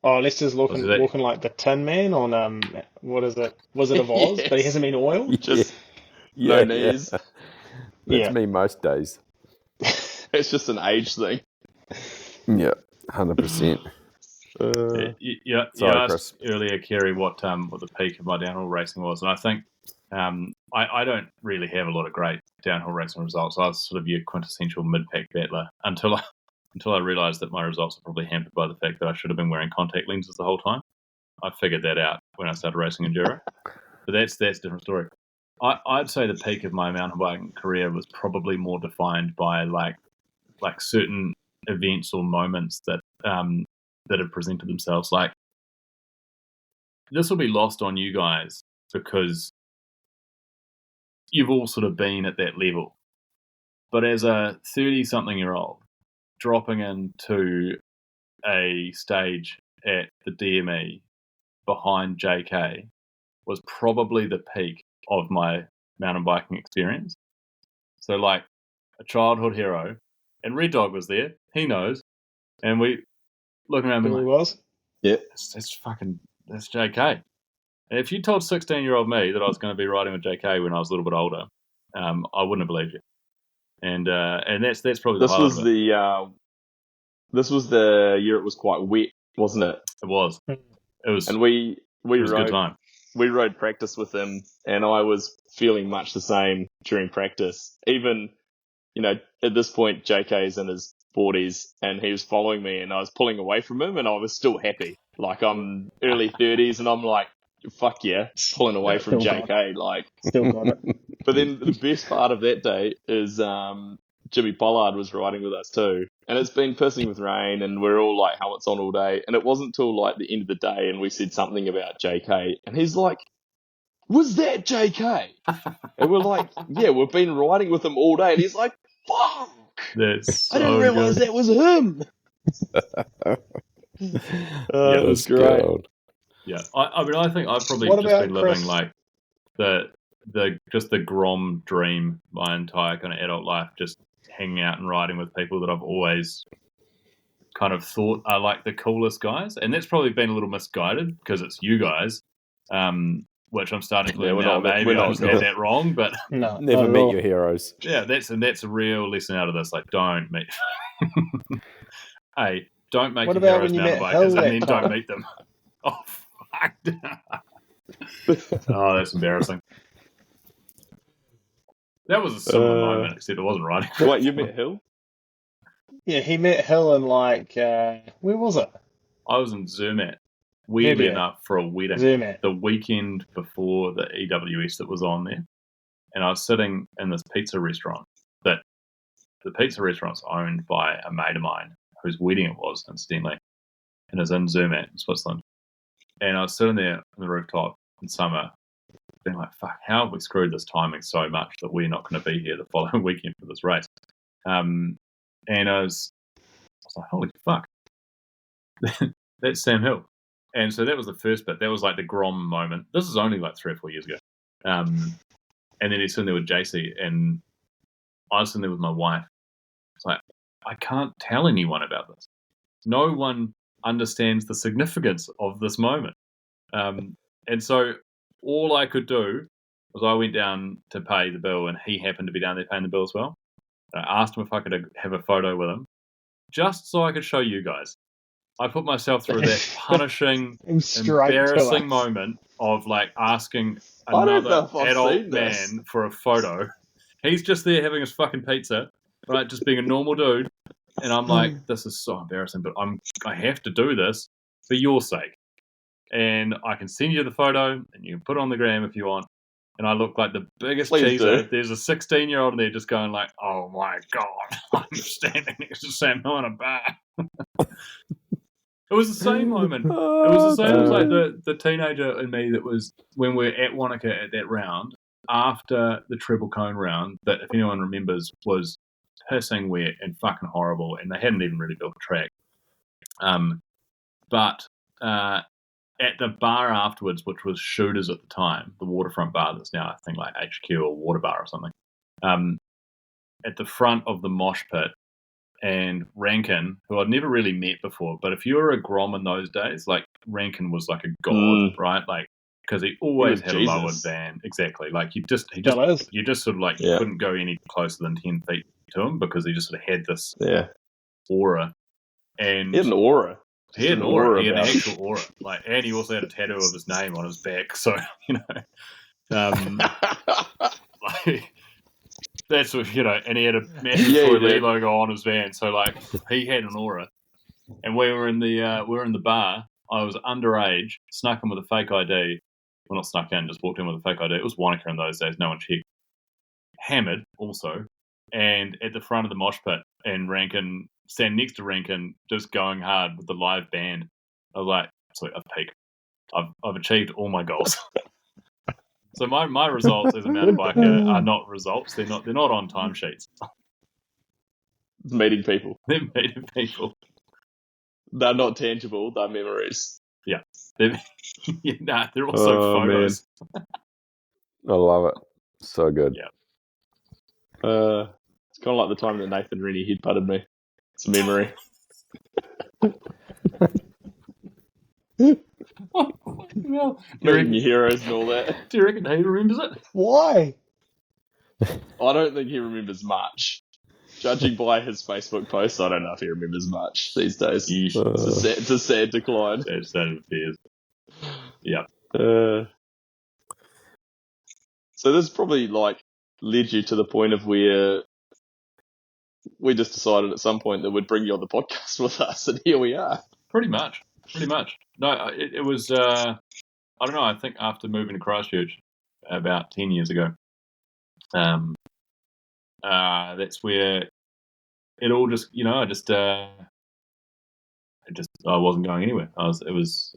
Oh, Leicester's Was it- walking like the Tin Man on what is it? Wizard of Oz, but he Yes. hasn't been oiled. Just Yeah, no knees. That's Yeah. me most days. It's just an age thing. Yeah, 100%. You Sorry, asked Chris. earlier, Kerry, what the peak of my downhill racing was, and I think I don't really have a lot of great downhill racing results. I was sort of your quintessential mid-pack battler until I realised that my results are probably hampered by the fact that I should have been wearing contact lenses the whole time. I figured that out when I started racing enduro, but that's a different story. I'd say the peak of my mountain biking career was probably more defined by like certain events or moments that have presented themselves. Like, this will be lost on you guys because you've all sort of been at that level. But as a 30-something-year-old dropping into a stage at the DME behind JK was probably the peak of my mountain biking experience. So, like, a childhood hero, and Red Dog was there, he knows, and we looking around Who being he like, was? that's JK. And if you told 16-year-old me that I was going to be riding with JK when I was a little bit older, I wouldn't have believed you. And that's probably the This highlight was of it. this was the year it was quite wet, wasn't it? It was. It was. And we It was a good time. we rode practice with him, and I was feeling much the same during practice. Even, at this point, JK's in his 40s, and he was following me, and I was pulling away from him, and I was still happy. Like, I'm early 30s, and I'm like, fuck yeah, pulling away from Still got JK. Like, Still got it. but then the best part of that day is Jimmy Pollard was riding with us too. And it's been pissing with rain, and we're all like helmets on all day. And it wasn't till like the end of the day, and we said something about JK, and he's like, "Was that JK?" And we're like, "Yeah, we've been riding with him all day." And he's like, "Fuck! That's so I didn't realize good. that was him." It was great. God. Yeah, I mean, I think I've probably What just about been living Chris? like the Grom dream my entire kind of adult life, just hanging out and riding with people that I've always kind of thought are like the coolest guys, and that's probably been a little misguided because it's you guys, which I'm starting to Yeah, learn we're now. not- Maybe we're I not just good. had that wrong, but No, Never not at meet all. your heroes. yeah, that's a real lesson out of this. Like, don't meet. Hey, don't make What your about heroes when you mountain met bikers, Hill and that then time? don't meet them. Oh fuck! Oh, that's embarrassing. That was a similar moment, except it wasn't riding. Wait, you met Hill? Yeah, he met Hill in like where was it? I was in Zermatt, weirdly Maybe. enough, for a wedding Zermatt. the weekend before the EWS that was on there, and I was sitting in this pizza restaurant. That the pizza restaurant's owned by a mate of mine whose wedding it was, incidentally, and is in Zermatt, in Switzerland. And I was sitting there on the rooftop in summer, being like, "Fuck, how have we screwed this timing so much that we're not going to be here the following weekend for this race?" And I was like, "Holy fuck, that's Sam Hill." And so that was the first bit. That was like the Grom moment. This is only like 3 or 4 years ago. And then he's sitting there with JC, and I was sitting there with my wife. It's like, I can't tell anyone about this. No one understands the significance of this moment. And so all I could do was I went down to pay the bill, and he happened to be down there paying the bill as well. I asked him if I could have a photo with him, just so I could show you guys. I put myself through that punishing, Straight to embarrassing us. moment of like asking I don't know another if I've adult seen this. man for a photo. He's just there having his fucking pizza, right? Just being a normal dude. And I'm like, this is so embarrassing, but I have to do this for your sake. And I can send you the photo, and you can put it on the gram if you want. And I look like the biggest Please cheeser. do. There's a 16-year-old in there just going like, oh my God, I'm standing next to Samuel in a bar. It was the same moment. It was the same as like the teenager in me that was when we were at Wanaka at that round, after the treble cone round, that if anyone remembers was pissing wet and fucking horrible, and they hadn't even really built the track. But at the bar afterwards, which was Shooters at the time, the waterfront bar that's now I think like HQ or Water Bar or something, at the front of the mosh pit, and Rankin, who I'd never really met before, but if you were a Grom in those days, like Rankin was like a god, right? Like because he always had Jesus. a lowered van, exactly. Like you just sort of like couldn't go any closer than 10 feet to him because he just sort of had this aura, and he had an aura. He had an aura. He had an about actual aura. Like, and he also had a tattoo of his name on his back. So like that's what and he had a massive Troy Lee logo on his van. So like he had an aura. And we were in the bar. I was underage, snuck in with a fake ID. Well, not snuck in, just walked in with a fake ID. It was Wanaka in those days. No one checked. Hammered also, and at the front of the mosh pit, and Rankin. Stand next to Rankin, just going hard with the live band. I was like, "Sweet, I've peaked. I've achieved all my goals." So my results as a mountain biker are not results. They're not on timesheets. meeting people. They're meeting people. They're not tangible. They're memories. Yeah, they're also photos. Man. I love it. So good. Yeah. It's kind of like the time that Nathan really headbutted me. It's a memory. Meeting your heroes and all that. Do you reckon he remembers it? Why? I don't think he remembers much. Judging by his Facebook posts, I don't know if he remembers much these days. It's a sad decline. Sad affairs. Yeah. So this probably like led you to the point of where we just decided at some point that we'd bring you on the podcast with us, and here we are. Pretty much. No, it was, I don't know, I think after moving to Christchurch about 10 years ago, that's where it all just, I wasn't going anywhere. It was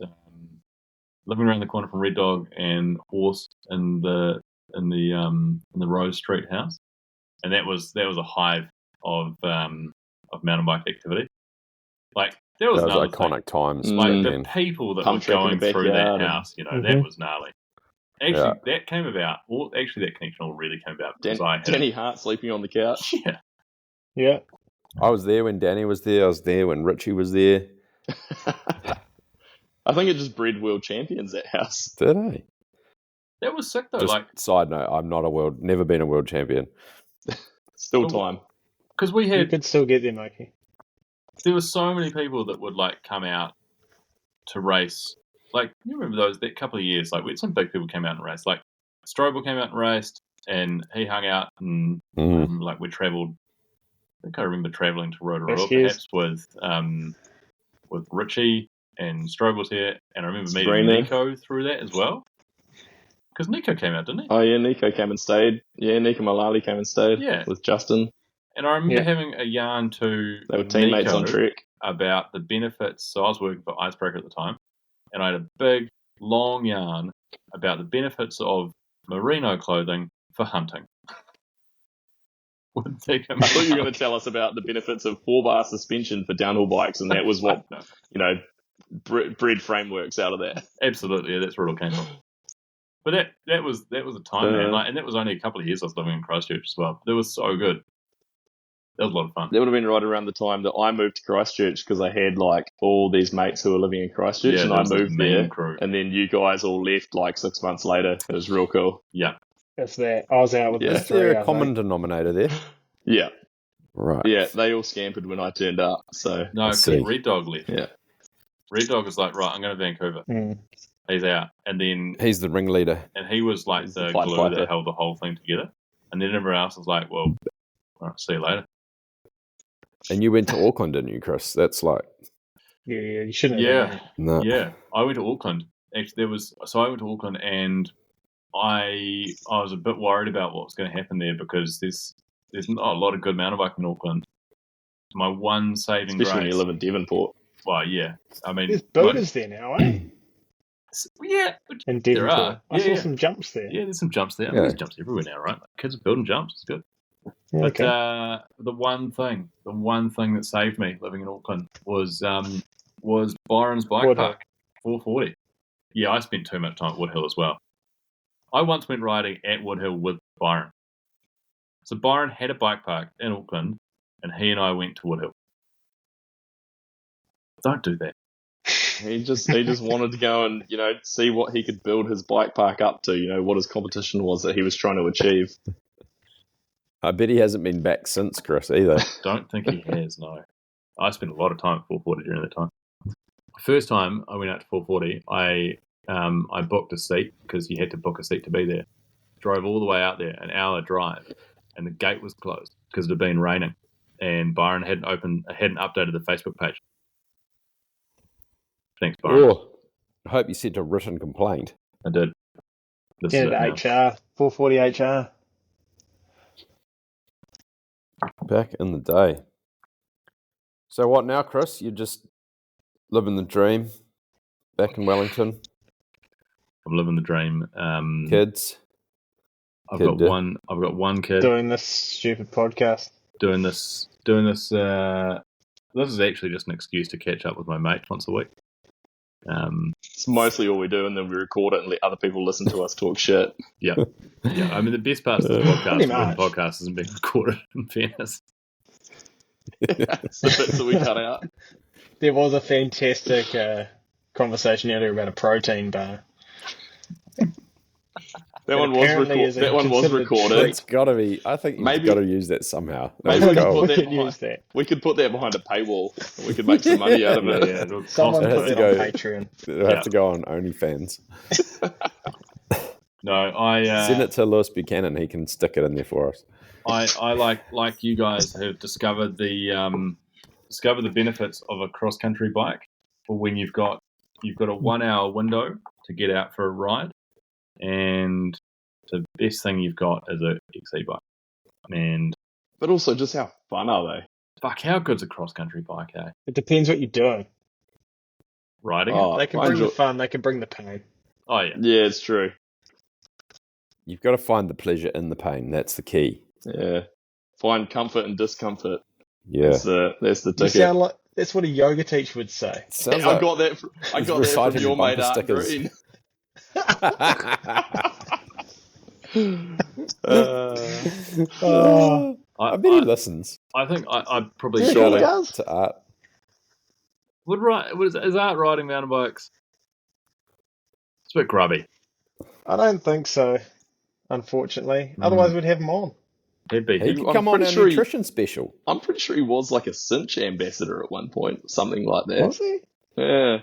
living around the corner from Red Dog and Horse in the Rose Street house, and that was a hive of mountain bike activity. Like there was iconic times. Like the people that were going through that house, that was gnarly. Actually, that came about. Well, actually, that connection all really came about because I had Danny Hart sleeping on the couch. Yeah. I was there when Danny was there. I was there when Richie was there. I think it just bred world champions, that house. Did I? That was sick though. Just side note, I'm never been a world champion. Still time. Because we had, you could still get there, Mikey. There were so many people that would like come out to race. Like you remember that couple of years, like we had some big people came out and raced. Like Strobel came out and raced, and he hung out and like we travelled. I think I remember travelling to Rotorua perhaps with Richie and Strobel's here, and I remember meeting Nico through that as well. Because Nico came out, didn't he? Oh yeah, Nico came and stayed. Yeah, Nico Malali came and stayed. Yeah. With Justin. And I remember having a yarn to they were teammates Nico on Trek about the benefits. So I was working for Icebreaker at the time, and I had a big, long yarn about the benefits of merino clothing for hunting. I thought you were going to tell us about the benefits of 4-bar suspension for downhill bikes, and that was what bred frameworks out of that. Absolutely, yeah, that's where it all came from. But that was a time, man. Like, and that was only a couple of years I was living in Christchurch as well. That was so good. That was a lot of fun. That would have been right around the time that I moved to Christchurch because I had like all these mates who were living in Christchurch, Yeah, and there I was a moved mean there. crew. And then you guys all left like 6 months later. It was real cool. Yeah. That's that. I was out with Yeah. the Is there three, a I common think. denominator there? Yeah, Right. yeah. They all scampered when I turned up. So No, I see. Red Dog left. yeah, Red Dog was like, right, I'm going to Vancouver. Mm. He's out. And then He's the ringleader. and he was like He's the the Pied glue Piper. that held the whole thing together. And then everyone else was like, well, all right, see you later. And you went to Auckland, didn't you, Chris? That's like, Yeah, you shouldn't have Yeah. done that. no. Yeah, I went to Auckland. Actually, I went to Auckland, and I was a bit worried about what was going to happen there because there's not a lot of good mountain biking in Auckland. My one saving especially when grace. you live in Devonport. Well, yeah, I mean, There's builders there now, eh? yeah, In There Devonport. are. I saw Yeah. some jumps there. yeah, there's some jumps there. I Yeah. mean, there's jumps everywhere now, right? Like, kids are building jumps. It's good. But Okay. the one thing that saved me living in Auckland was Byron's bike Woodhill. park, 440. Yeah, I spent too much time at Woodhill as well. I once went riding at Woodhill with Byron. So Byron had a bike park in Auckland, and he and I went to Woodhill. Don't do that. He just wanted to go and see what he could build his bike park up to. What his competition was that he was trying to achieve. I bet he hasn't been back since, Chris, either. Don't think he has, no. I spent a lot of time at 440 during that time. First time I went out to 440, I booked a seat because you had to book a seat to be there. Drove all the way out there, an hour drive, and the gate was closed because it had been raining, and Byron hadn't updated the Facebook page. Thanks, Byron. Oh, I hope you sent a written complaint. I did. This Get is it it now. HR. 440 HR. Back in the day. So what now, Chris? You're just living the dream back in Wellington. I'm living the dream. Kids. I've kid, got one kid Doing this stupid podcast. doing this. This is actually just an excuse to catch up with my mate once a week. It's mostly all we do, and then we record it and let other people listen to us talk shit. Yeah. I mean, the best part of the podcast Pretty is when the much. podcast isn't being recorded, in fairness. It's the bits that we cut out. There was a fantastic conversation earlier about a protein bar. That one was apparently is a considered recorded. treat. It's got to be. I think you've Maybe- got to use that somehow. Maybe Let's we can go. put We that could behind- use that. We could put that behind a paywall. And we could make some money out of it. Yeah, it'll Someone cost It put has it to on go- Patreon. It'll have to go on OnlyFans. No, I Send it to Lewis Buchanan. He can stick it in there for us. I like you guys have discovered the benefits of a cross country bike for when you've got a 1 hour window to get out for a ride, and the best thing you've got is a XC bike. And But also, just how fun are they? fuck, how good's a cross country bike, eh? It depends what you're doing. Riding? Oh, They can I bring the enjoy- fun, they can bring the pain. Oh yeah. Yeah, it's true. You've got to find the pleasure in the pain. That's the key. Yeah. Find comfort and discomfort. Yeah. That's the You ticket. sound like that's what a yoga teacher would say. Sounds I like- got that. I He's got that from reciting your bumper mate Art stickers. Green. Oh, I bet he listens. I think I probably Yeah, should. he Shout out does. to Art. Is Art riding mountain bikes? It's a bit grubby. I don't think so, unfortunately. Otherwise, we'd have him on. He'd be. He could I'm come on pretty our sure he- nutrition special. I'm pretty sure he was like a cinch ambassador at one point, something like that. Was he? Yeah,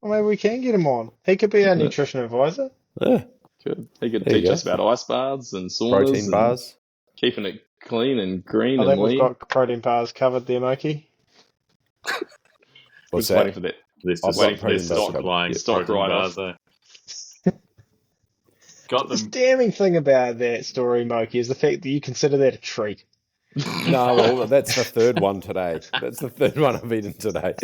Well, maybe we can get him on. He could be our nutrition advisor. Yeah. good. He could There you teach go. us about ice baths and saunas, Protein and bars. keeping it clean and green I and think we've lean. got protein bars covered there, Moki. What's Just waiting that? for that. There's I've just got there's protein stock bars flying covered. Stock protein right bars off. there. Got The them. damning thing about that story, Moki, is the fact that you consider that a treat. No, well, that's the third one today. That's the third one I've eaten today.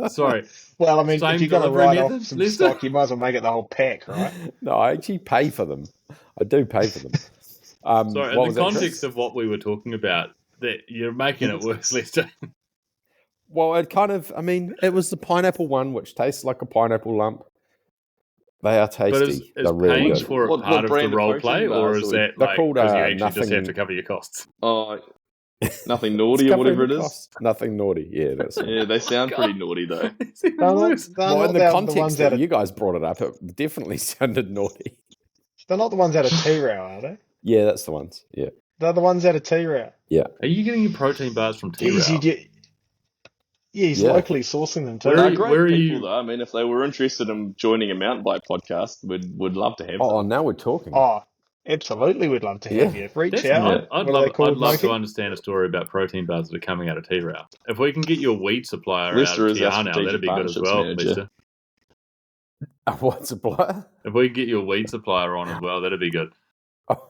Sorry. Well, I mean, Same if you're going to delivery write off method, some Lisa? stock, you might as well make it the whole pack, right? No, I actually pay for them. I do pay for them. Sorry, what in was the that, context Chris? of what we were talking about, that you're making it worse, Lester. Well, it kind of, I mean, it was the pineapple one, which tastes like a pineapple lump. They are tasty. But is They're really paying good. for What part of the brand of role protein play, or bars is are we- that They're like called, because you actually just nothing- have to cover your costs? Oh, Nothing naughty or whatever it is. Nothing naughty. Yeah, that's it. Yeah, they sound pretty naughty though. It's even They're worse. not Well, in the the context ones that out of you guys brought it up, it definitely sounded naughty. they're not the ones out of T-Rail, are they? Yeah, that's the ones. Yeah. They're the ones out of T-Rail. Are you getting your protein bars from Jeez, T-Rail? he's Yeah. locally sourcing them too. Where They're are you- great where are people you- though. I mean, if they were interested in joining a mountain bike podcast, would love to have Oh, them. now we're talking. Oh, absolutely, we'd love to have Yeah. you. Reach That's- out. I'd What are they love called, to Mikey? understand a story about protein bars that are coming out of T-Rail. If we can get your weed supplier Lester out of is our TR now, that'd strategic be good as partnerships well, manager. Lester. What supplier? If we can get your weed supplier on as well, that'd be good. Oh.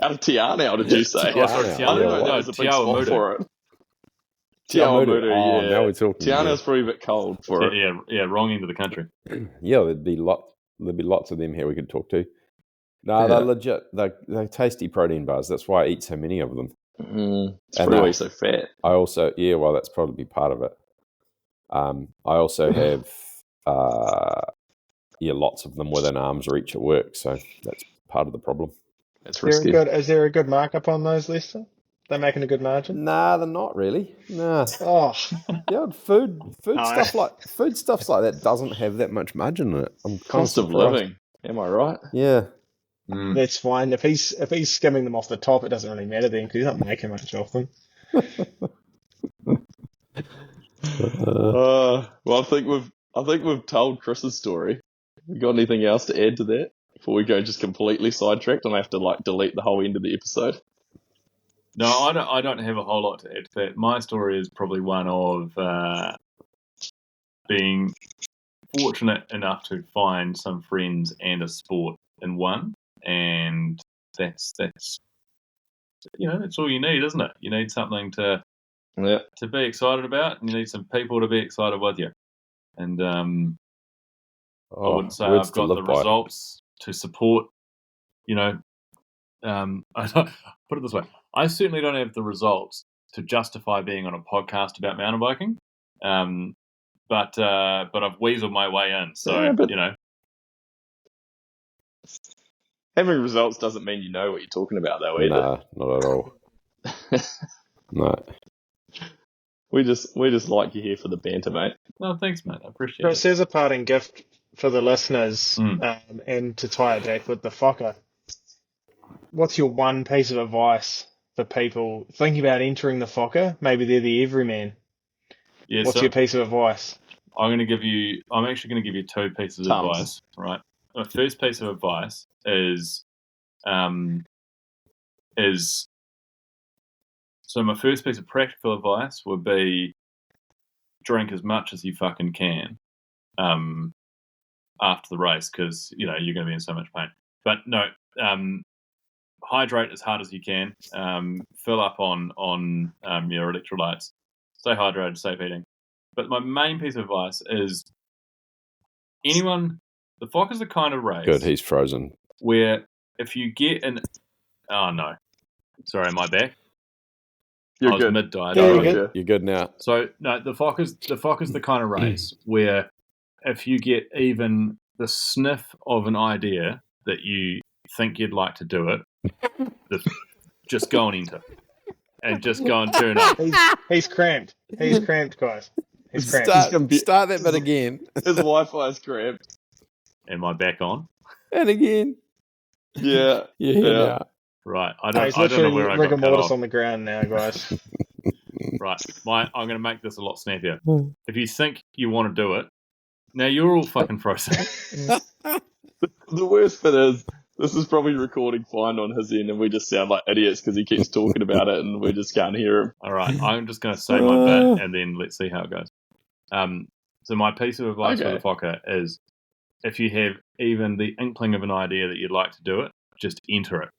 Out of Tiana, did you say? Yeah, sorry, yeah. I don't know. no, There's a big Tiawa spot Mudu. for it. Tiamudu. Tiamudu, Oh, yeah. now we're talking. Tiana's probably a bit cold for it. Yeah, wrong end of the country. Yeah, there'd be lots of them here we could talk to. No, Yeah. they're legit. They're tasty protein bars. That's why I eat so many of them. It's And probably why you're so fat. I also, well, that's probably part of it. I also have, lots of them within arm's reach at work, so that's part of the problem. That's Is risky. there a good markup on those, Lester? They're making a good margin? Nah, they're not really. Nah, Oh, yeah, food No. stuffs like that doesn't have that much margin in it. I'm Cost of surprised. living. Am I right? Yeah, that's fine. If he's skimming them off the top, it doesn't really matter then because he's not making much of them. Well, I think we've told Chris's story. You got anything else to add to that before we go just completely sidetracked and I have to delete the whole end of the episode? No, I don't have a whole lot to add to that. My story is probably one of being fortunate enough to find some friends and a sport in one, and that's that's all you need, isn't it? You need something to be excited about, and you need some people to be excited with you. And I wouldn't say words I've to got live the by. results to support. I don't, put it this way: I certainly don't have the results to justify being on a podcast about mountain biking. But I've weaseled my way in, so Yeah, but- you know. Having results doesn't mean you know what you're talking about, though, either. Nah, not at all. No. We just like you here for the banter, mate. No, thanks, mate. I appreciate Chris, it. here's a parting gift for the listeners, and to tie it back with the Fokker. What's your one piece of advice for people thinking about entering the Fokker? Maybe they're the everyman. Yeah, What's so your piece of advice? I'm actually going to give you two pieces of Tums. advice. Right. My first piece of advice is so my first piece of practical advice would be drink as much as you fucking can after the race because you're going to be in so much pain. But no, hydrate as hard as you can. Fill up on your electrolytes. Stay hydrated, safe eating. But my main piece of advice is the Fokker is the kind of race Good, he's frozen. where if you get oh no, sorry, my back. I was good. mid-diet. Yeah, Sorry. you're good. You're good now. So no, the Fokker's the kind of race where if you get even the sniff of an idea that you think you'd like to do it, just go and enter, and just go and turn up. He's cramped. He's cramped, guys. He's cramped. Start that bit again. His Wi-Fi's cramped. Am I back on? And again. Yeah. You're here Yeah. now. Right. I He's don't know literally where I rigor got cut mortis off. on the ground now, guys. Right. I'm going to make this a lot snappier. If you think you want to do it, now you're all fucking frozen. The worst bit is, this is probably recording fine on his end and we just sound like idiots because he keeps talking about it and we just can't hear him. All right. I'm just going to say my bit and then let's see how it goes. So my piece of advice for the Fokker is if you have even the inkling of an idea that you'd like to do it, just enter it.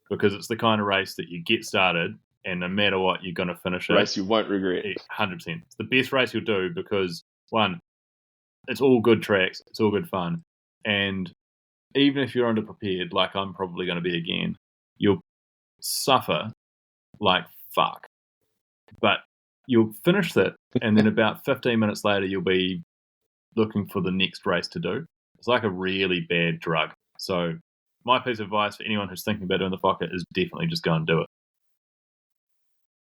Because it's the kind of race that you get started and no matter what, you're going to finish it. Race you won't regret. 100%. It's the best race you'll do because, one, it's all good tracks, it's all good fun. And even if you're underprepared, like I'm probably going to be again, you'll suffer like fuck. But you'll finish it, and then about 15 minutes later, you'll be looking for the next race to do. It's like a really bad drug. So my piece of advice for anyone who's thinking about doing the Fokker is definitely just go and do it.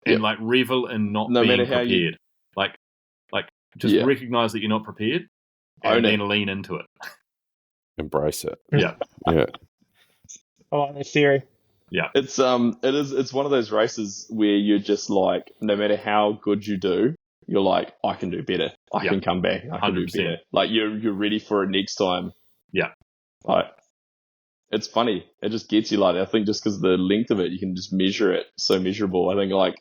and like revel in not No being matter how prepared. Like just Yeah. recognize that you're not prepared, Own and it. then lean into it. Embrace it. Yeah. Yeah. I like this theory. It's one of those races where you're just like, no matter how good you do, you're like, I can do better. I can come back. I can do 100%. better. Like you're ready for it next time. Yeah. Like it's funny. It just gets you like that. I think just because of the length of it, you can just measure it so measurable. I think like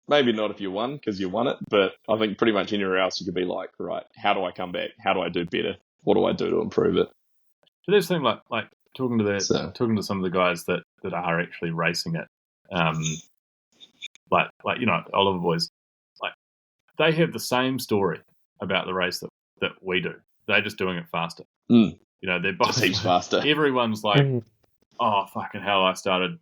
maybe not if you won because you won it, but I think pretty much anywhere else you could be like, right, how do I come back? How do I do better? What do I do to improve it? So there's thing like talking to So- talking to some of the guys that are actually racing it, like Oliver boys, like they have the same story about the race that we do. They're just doing it faster. Mm. You know, they're both Just heaps faster. Everyone's like, oh fucking hell! I started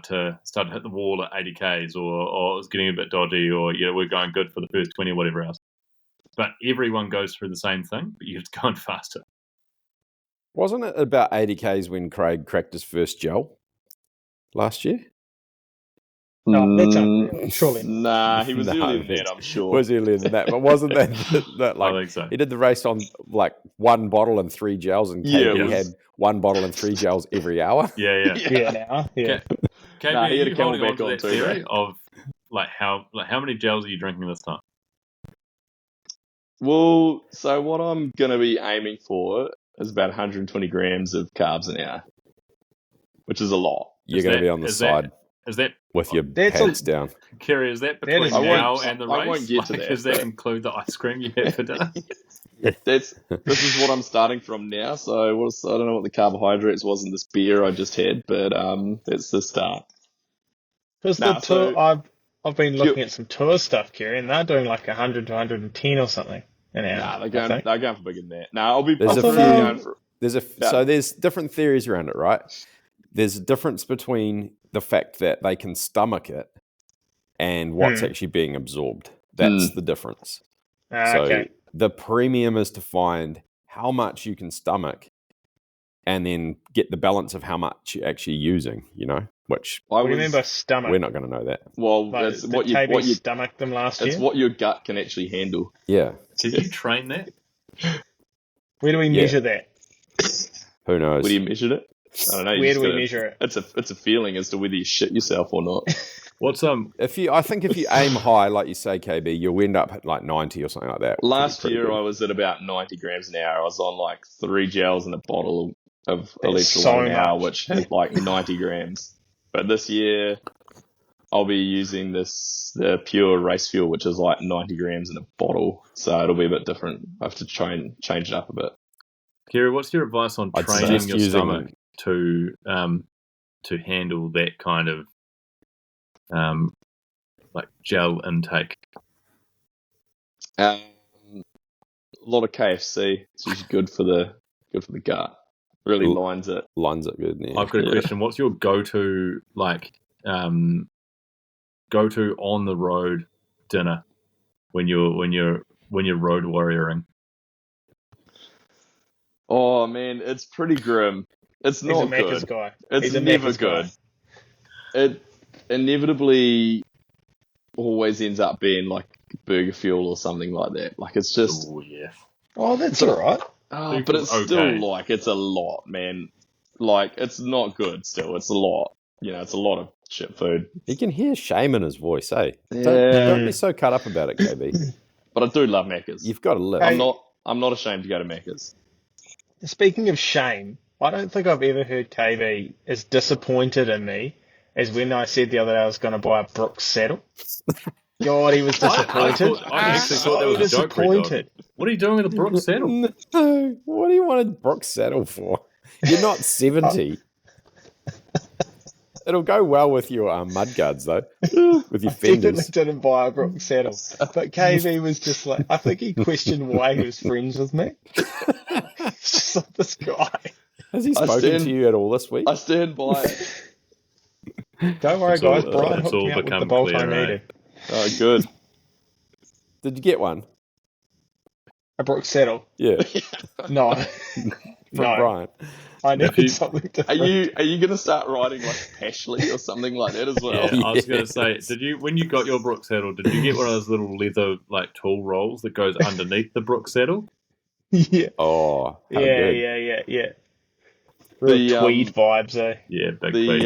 to hit the wall at 80 k's, or it was getting a bit dodgy, or we're going good for the first 20 or whatever else. But everyone goes through the same thing, but you're just going faster. Wasn't it about 80 Ks when Craig cracked his first gel last year? No, that's unreal. Surely. Nah, he was No, earlier than that, I'm sure. Was earlier than that, but wasn't that like I think so. he did the race on like 1 bottle and 3 gels, and Yeah, KB it was- had 1 bottle and 3 gels every hour? Yeah. Yeah, now. Yeah. KB, Nah, he are had a you holding on Camelback to on that too, theory bro. of how many gels are you drinking this time? Well, so what I'm going to be aiming for is about 120 grams of carbs an hour, which is a lot. You're Is going to that- be on the is side Is that with your That's pants down. Kerry? Is that That between is- now and the race? I won't get to that, Does that but- include the ice cream you had for dinner? This is what I'm starting from now. So I don't know what the carbohydrates was in this beer I just had, but that's the start. Because Nah, the tour, so- I've been looking at some tour stuff, Kerry, and they're doing like 100 to 110 or something an hour. Nah, I they're think. going for bigger than that. Nah, I'll be There's a probably few- going for. Yeah. So there's different theories around it, right? There's a difference between the fact that they can stomach it and what's actually being absorbed. That's the difference. So Okay. the premium is to find how much you can stomach and then get the balance of how much you're actually using, which I What do you was- mean by stomach? we're not going to know that. Well, Like, that's did what you KB stomach them last it's year? what your gut can actually handle. Yeah. Did you train that? Where do we Yeah. measure that? Who knows? Where do you measure it? I don't know. you Where just do we gotta- measure it? It's a feeling as to whether you shit yourself or not. What's I think if you aim high, like you say, KB, you'll end up at like 90 or something like that. Last Pretty year good. I was at about 90 grams an hour. I was on like 3 gels and a bottle of That's electrolyte so an hour, much. which had like 90 grams. But this year I'll be using the pure race fuel, which is like 90 grams in a bottle. So it'll be a bit different. I have to try and change it up a bit. Kerry? What's your advice on I'd training suggest your using- stomach to handle that kind of like gel intake? A lot of KFC. It's usually good for the gut. Really Ooh. lines it. Lines up good. Yeah. I've got a Yeah. question. What's your go-to on the road dinner when you're road warrioring? Oh man, it's pretty grim. It's He's a not Macca's good. guy. It's He's a never Macca's guy. good. It inevitably always ends up being like burger fuel or something like that. Like it's just, Oh yeah. Oh, that's all right. but it's Okay. still like it's a lot, man. Like it's not good. Still, it's a lot. It's a lot of shit food. You can hear shame in his voice, eh? Yeah. Don't be so cut up about it, KB. But I do love Macca's. You've got to live. Hey. I'm not ashamed to go to Macca's. Speaking of shame, I don't think I've ever heard KB as disappointed in me as when I said the other day I was going to buy a Brooks saddle. God, he was disappointed. I actually thought that was a joke, Red Dog. disappointed. What are you doing with a Brooks saddle? No. What do you want a Brooks saddle for? You're not 70. It'll go well with your mudguards, though. With your Definitely fenders. didn't buy a Brooks saddle. But KB was just like, I think he questioned why he was friends with me. It's just like this guy. Has he I spoken stand- to you at all this week? I stand by it. Don't worry, It's all- guys. Brian it's hooked all me up with the become bolt I clear, eh? needed. Oh, good. Did you get one? A Brooks saddle? Yeah, No. from No. Brian. I If need you- something Are different. you going to start riding like Pashley or something like that as well? Yeah, I was going to Yes. say, when you got your Brook saddle, did you get one of those little leather like tool rolls that goes underneath the Brook saddle? Yeah, Oh, how yeah, good. yeah. Real The, tweed vibes, eh? Yeah, big feet.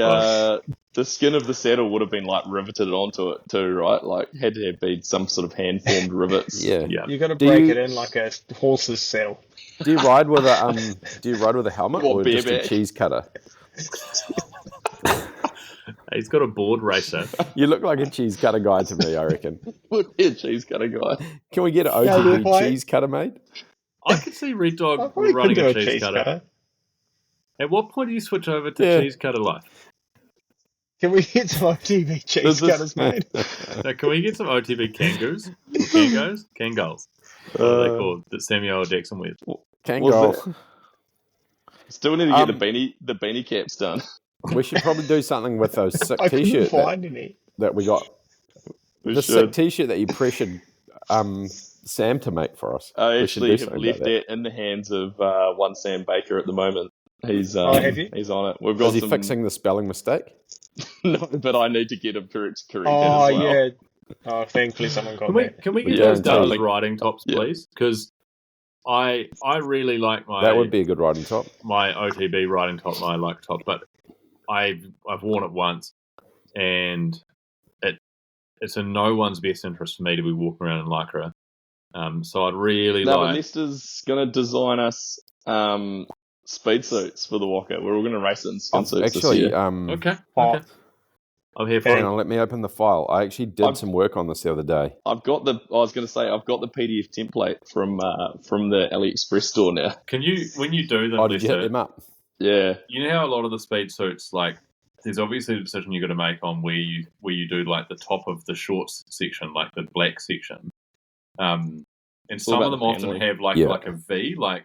The skin of the saddle would have been like riveted onto it too, right? Like had to have been some sort of hand formed rivets. Yeah. Yeah. You got to Do break you- it in like a horse's saddle. Do you ride with a helmet What, or just a bareback? cheese cutter? He's got a board racer. You look like a cheese cutter guy to me, I reckon. Would be a cheese cutter guy. Can we get an Yeah, OTB why- cheese cutter made? I could see Red I Dog probably could running do a cheese cutter. At what point do you switch over to Yeah. cheese cutter life? Can we get some OTV cheese Does this- cutters made? Now, can we get some OTB kangoos? Or kangos? Kangals. What are they called? That Samuel L. Jackson wears. Can Was go. Still need to get Um, the beanie caps done. We should probably do something with those sick I couldn't t-shirt find any. that we got. We The sick should. t-shirt that you pressured Sam to make for us. I We should actually do have something left about that. that in the hands of one Sam Baker at the moment. He's have you? he's on it. We've got Is he some fixing the spelling mistake? no, but I need to get him correct that Oh, as well. yeah. Oh, thankfully someone got that. Can we We get those guarantee- Dallas riding tops, Yeah. please? Because I really like That would be a good riding top. my OTB riding top, my like top, but I've worn it once, and it's in no one's best interest for me to be walking around in lycra. So I'd really No, but like. Lester's going to design us speed suits for the Walker. We're all going to race it in skin suits this Actually, year. Okay. Oh. I'm here for hang it. on, let me open the file. I actually did I've- some work on this the other day. I've got the PDF template from the AliExpress store now. Can you, when you do them, Oh, did you hit Lester, them up? Yeah, you know how a lot of the speed suits, like, there's obviously a decision you got to make on where you do like the top of the shorts section, like the black section. And all some about of them the often family. have like Yeah. like a V, like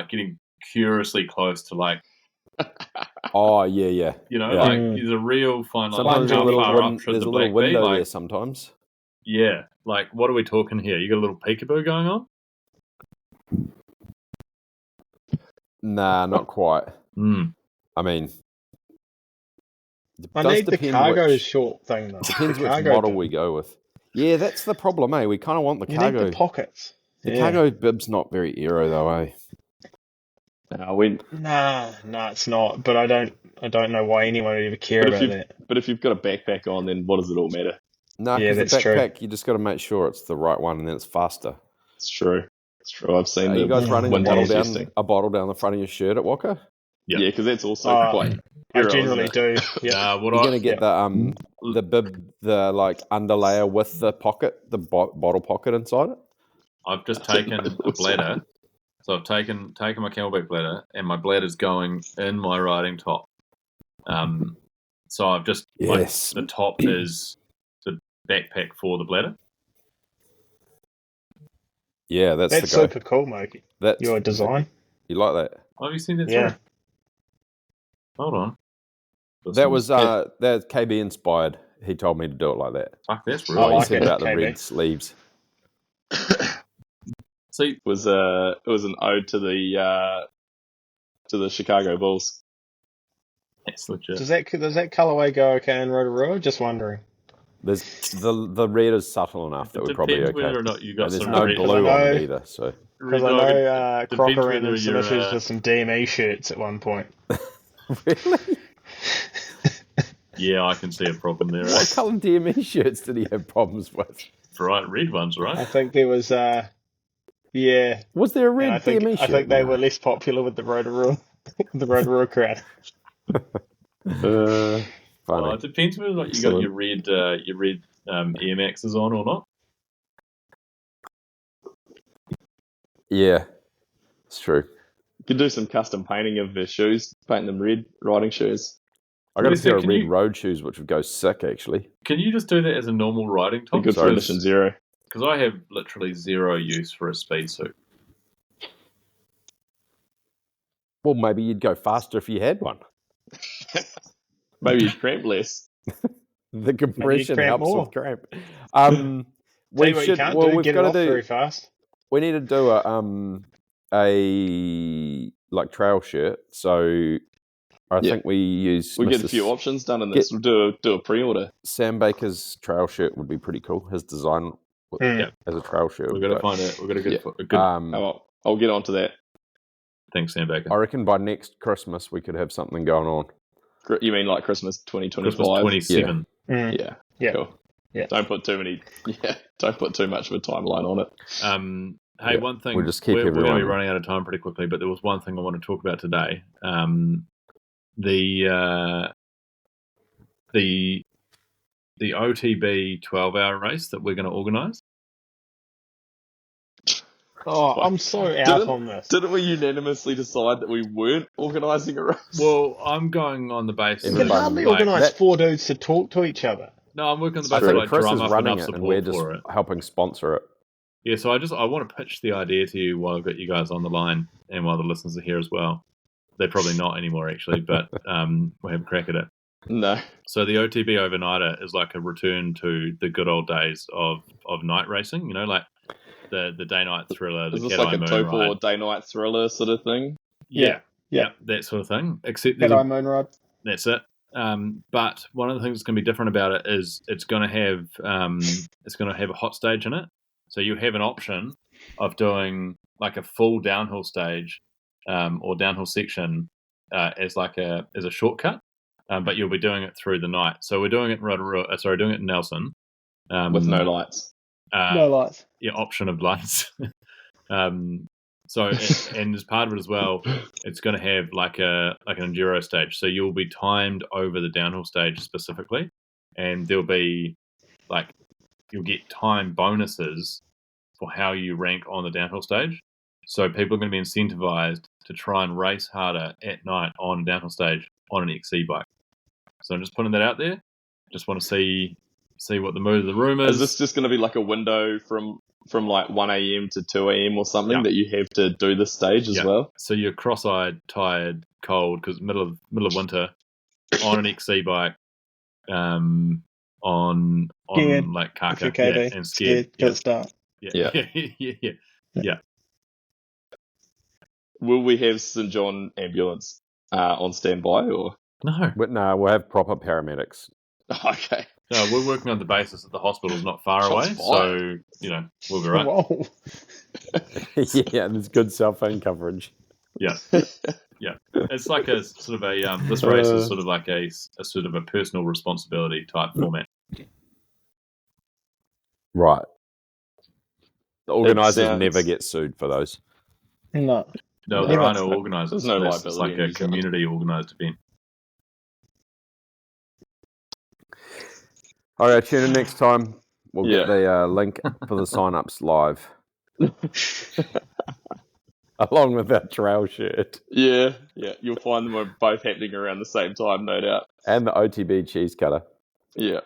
getting curiously close to like, Oh, yeah. you know, Yeah. like there's a real fine line. Sometimes Like, how far up there's should a the little black window be? there Like, sometimes. yeah, like what are we talking here? You got a little peekaboo going on? Nah, not quite. Hmm. I mean, it I does need the depend cargo which, short thing, though. depends The which cargo model bib. we go with. Yeah, that's the problem, eh? We kind of want the You cargo. need the pockets. The Yeah. cargo bib's not very aero though, eh? Nah, it's not. But I don't know why anyone would ever care but about if that. you've got a backpack on, then what does it all matter? No, Yeah, because the that's true. backpack, you just got to make sure it's the right one and then it's faster. It's true. I've seen Are the you guys running a wind bottle tunnels down testing. the front of your shirt at Walker? Yeah. Yeah, because that's also Oh, quite. I aero, generally isn't it? do. Yeah. What You're I, gonna get the bib, the like underlayer with the pocket, the bottle pocket inside it. I've just taken a bladder. So I've taken my camelback bladder, and my bladder's going in my riding top. So I've just Yes. like the top is the backpack for the bladder. Yeah, that's That's the guy. super cool, Moki. That's Your design. You like that? Have you seen that? Yeah. through? Hold on. That was that's KB inspired. He told me to do it like that. Fuck, that's I really. He like said it, about the KB. red sleeves. See, It was an ode to the Chicago Bulls. that's legit. Does that colorway go okay in Rotorua? Just wondering. There's the red is subtle enough that It we're probably depends okay. whether or not you got And there's some no red. blue I on it know- either. So Because Red I dog, know it Crocker depends ran whether into some you're, issues with some DME shirts at one point. really, Yeah, I can see a problem there. what colour DME shirts did he have problems with? Right, red ones, I right? think there was yeah. Was there a red I think DME shirt? I think they No. were less popular with the Rotorua crowd. Well, Funny. it depends whether or not you got Excellent. your red Air Maxes on or not. Yeah, it's true. You could do some custom painting of their shoes, paint them red, riding shoes. I got a Listen, pair of can red you- road shoes, which would go sick actually. Can you just do that as a normal riding Be top? good for Mission Zero. Because I have literally zero use for a speed suit. Well, maybe you'd go faster if you had one. Maybe you'd cramp less. The compression cramp helps more. with cramp. Tell We you what you should. can't Well, do, we've get it got off to very do. fast. We need to do a like trail shirt. So I think we use. We get Mr. a few options done in this. We'll do a pre-order. Sam Baker's trail shirt would be pretty cool. His design Mm. as a trail shirt. We've got to find it. We've got a good. A good I'll get onto that. thanks, Sam Baker. I reckon by next Christmas we could have something going on. You mean like Christmas 2025? Christmas 27. Mm. Yeah. Cool. Yeah. Don't put too much of a timeline on it. Hey, Yeah, one thing. we'll just keep we're going to everyone- be running out of time pretty quickly, but there was one thing I want to talk about today. The OTB 12-hour race that we're going to organise. Oh, I'm so out on this. Didn't we unanimously decide that we weren't organising a race? Well, I'm going on the basis. You can Everybody- hardly like, organise 4 dudes to talk to each other. No, I'm working on the So basis of like Chris drum is up running enough it, and we're support just for it. helping sponsor it. Yeah, so I want to pitch the idea to you while I've got you guys on the line and while the listeners are here as well. They're probably not anymore, actually, but we'll have a crack at it. No. So the OTB Overnighter is like a return to the good old days of night racing, you know, like the day-night thriller, the Is this Cat-Eye like a Moon Taupo or Ride. day-night thriller sort of thing? Yeah, Yeah. that sort of thing. Except Cat-Eye Moon Ride. that's it. But one of the things that's going to be different about it is it's going to have a hot stage in it. So you have an option of doing like a full downhill stage or downhill section as a shortcut, but you'll be doing it through the night. So we're doing it doing it in Nelson With no lights. No lights. Yeah, option of lights. So and as part of it as well, it's going to have like an enduro stage. So you'll be timed over the downhill stage specifically, and there'll be like you'll get time bonuses for how you rank on the downhill stage. So people are going to be incentivized to try and race harder at night on a downhill stage on an XC bike. So I'm just putting that out there. Just want to see what the mood of the room is. Is this just going to be like a window from like 1 a.m. to 2 a.m. or something that you have to do this stage as well? So you're cross-eyed, tired, cold because middle of winter on an XC bike, on Scared. like If you're Kaka, KB, and scared. Good start. Yeah. Will we have St. John ambulance on standby or? No, But no, we'll have proper paramedics. Okay. no, we're working on the basis that the hospital's not far Shots away, fired. so we'll be right. Whoa. Yeah, there's good cell phone coverage. Yeah. It's like a sort of a this race is sort of like a sort of a personal responsibility type format. Right. The organisers sounds- never get sued for those. No. No, there Yeah. are no organisers. There's no It's liability like in a New Zealand. community organised event. All right, tune in next time. We'll get Yeah. the link for the sign-ups live. Along with that trail shirt. Yeah. You'll find them both happening around the same time, no doubt. And the OTB cheese cutter. Yeah.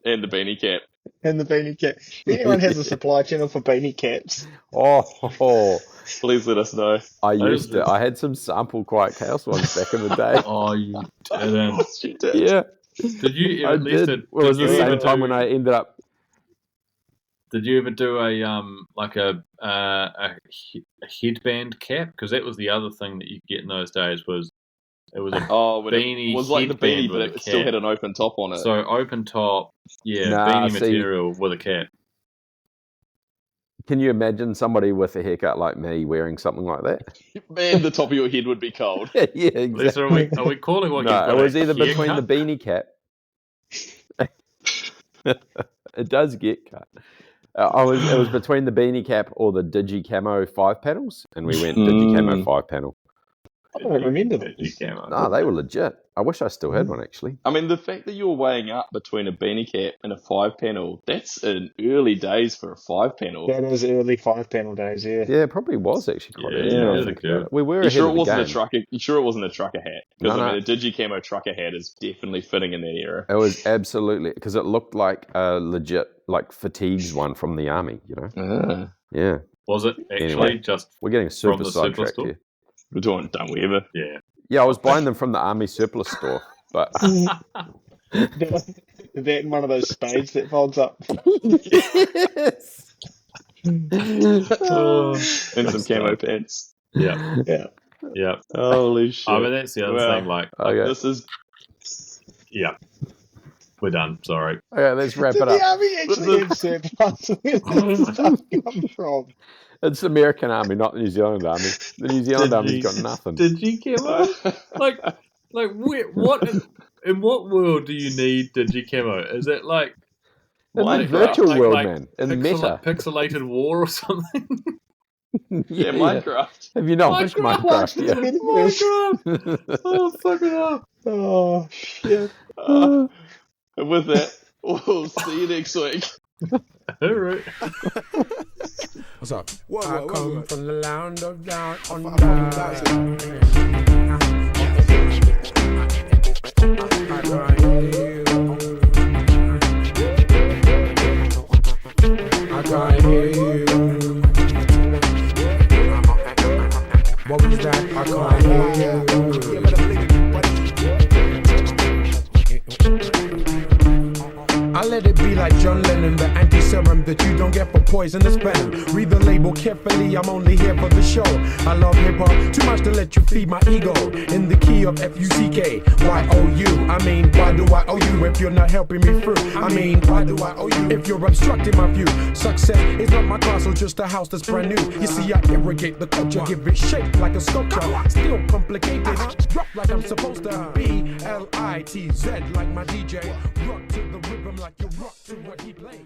And the beanie cap. And the beanie cap. If anyone has a supply channel for beanie caps, Oh, Please let us know. I used to. I had some sample Quiet Chaos ones back in the day. Oh, you didn't. You did. Yeah, Did you I at least did. Well, it was the same time when I ended up. Did you ever do a like a headband cap? Because that was the other thing that you could get in those days was it was a Oh, but beanie it was like the headband beanie, but with a it still cap. had an open top on it. So open top, Nah, beanie see- material with a cap. Can you imagine somebody with a haircut like me wearing something like that? Man, the top of your head would be cold. Yeah, Lisa, exactly. are we calling what No, you've it got was a either between the haircut? beanie cap. It does get cut. It was between the beanie cap or the Digi Camo 5 panels, and we went Digi Camo 5 panel. I don't remember them. No, they were legit. I wish I still had one actually. I mean, the fact that you're weighing up between a beanie cap and a 5 panel, that's in early days for a 5 panel. That was early 5-panel days, yeah. Yeah, it probably was actually quite early. Yeah, now I really think good. about it. We were You ahead sure of it the wasn't game. a trucker? You sure it wasn't a trucker hat? Because No, I mean, no. a Digi Camo trucker hat is definitely fitting in that era. It was absolutely because it looked like a legit like fatigues one from the army. You know. Yeah, Was it actually Anyway. just we're getting super From the surplus sidetracked store? here. We're doing, don't we ever? yeah? Yeah, I was buying them from the army surplus store, but That one of those spades that folds up. And some camo pants. Yeah. Yeah. Yeah. Holy shit! I mean, that's the other Wow. thing. Like, Okay. This is yeah, we're done. Sorry. Okay, let's wrap Did it the up. army actually have surplus? Where did this stuff come from? It's the American Army, not the New Zealand Army. The New Zealand Army's got nothing. Digicamo? like, what? In what world do you need Digicamo? Is it like In the Minecraft. virtual world, man. In meta. pixelated war or something? yeah, Minecraft. Have you not watched Minecraft yet? Minecraft! Oh, fucking hell. Oh shit! And with that, we'll see you next week. All right. What's up? I come from the land of down on I can't hear you. What was that? I can't hear you. I let it be like John Lennon, the anti-serum that you don't get for poisonous venom. Read the label carefully, I'm only here for the show. I love hip-hop too much to let you feed my ego. In the key of F-U-C-K, Y-O-U. I mean, why do I owe you if you're not helping me through? I mean, why do I owe you if you're obstructing my view? Success is not my castle, just a house that's brand new. You see, I irrigate the culture, give it shape like a sculpture. Still complicated, rock like I'm supposed to. B-L-I-T-Z like my DJ. Rock to the rhythm like you rock to what he plays.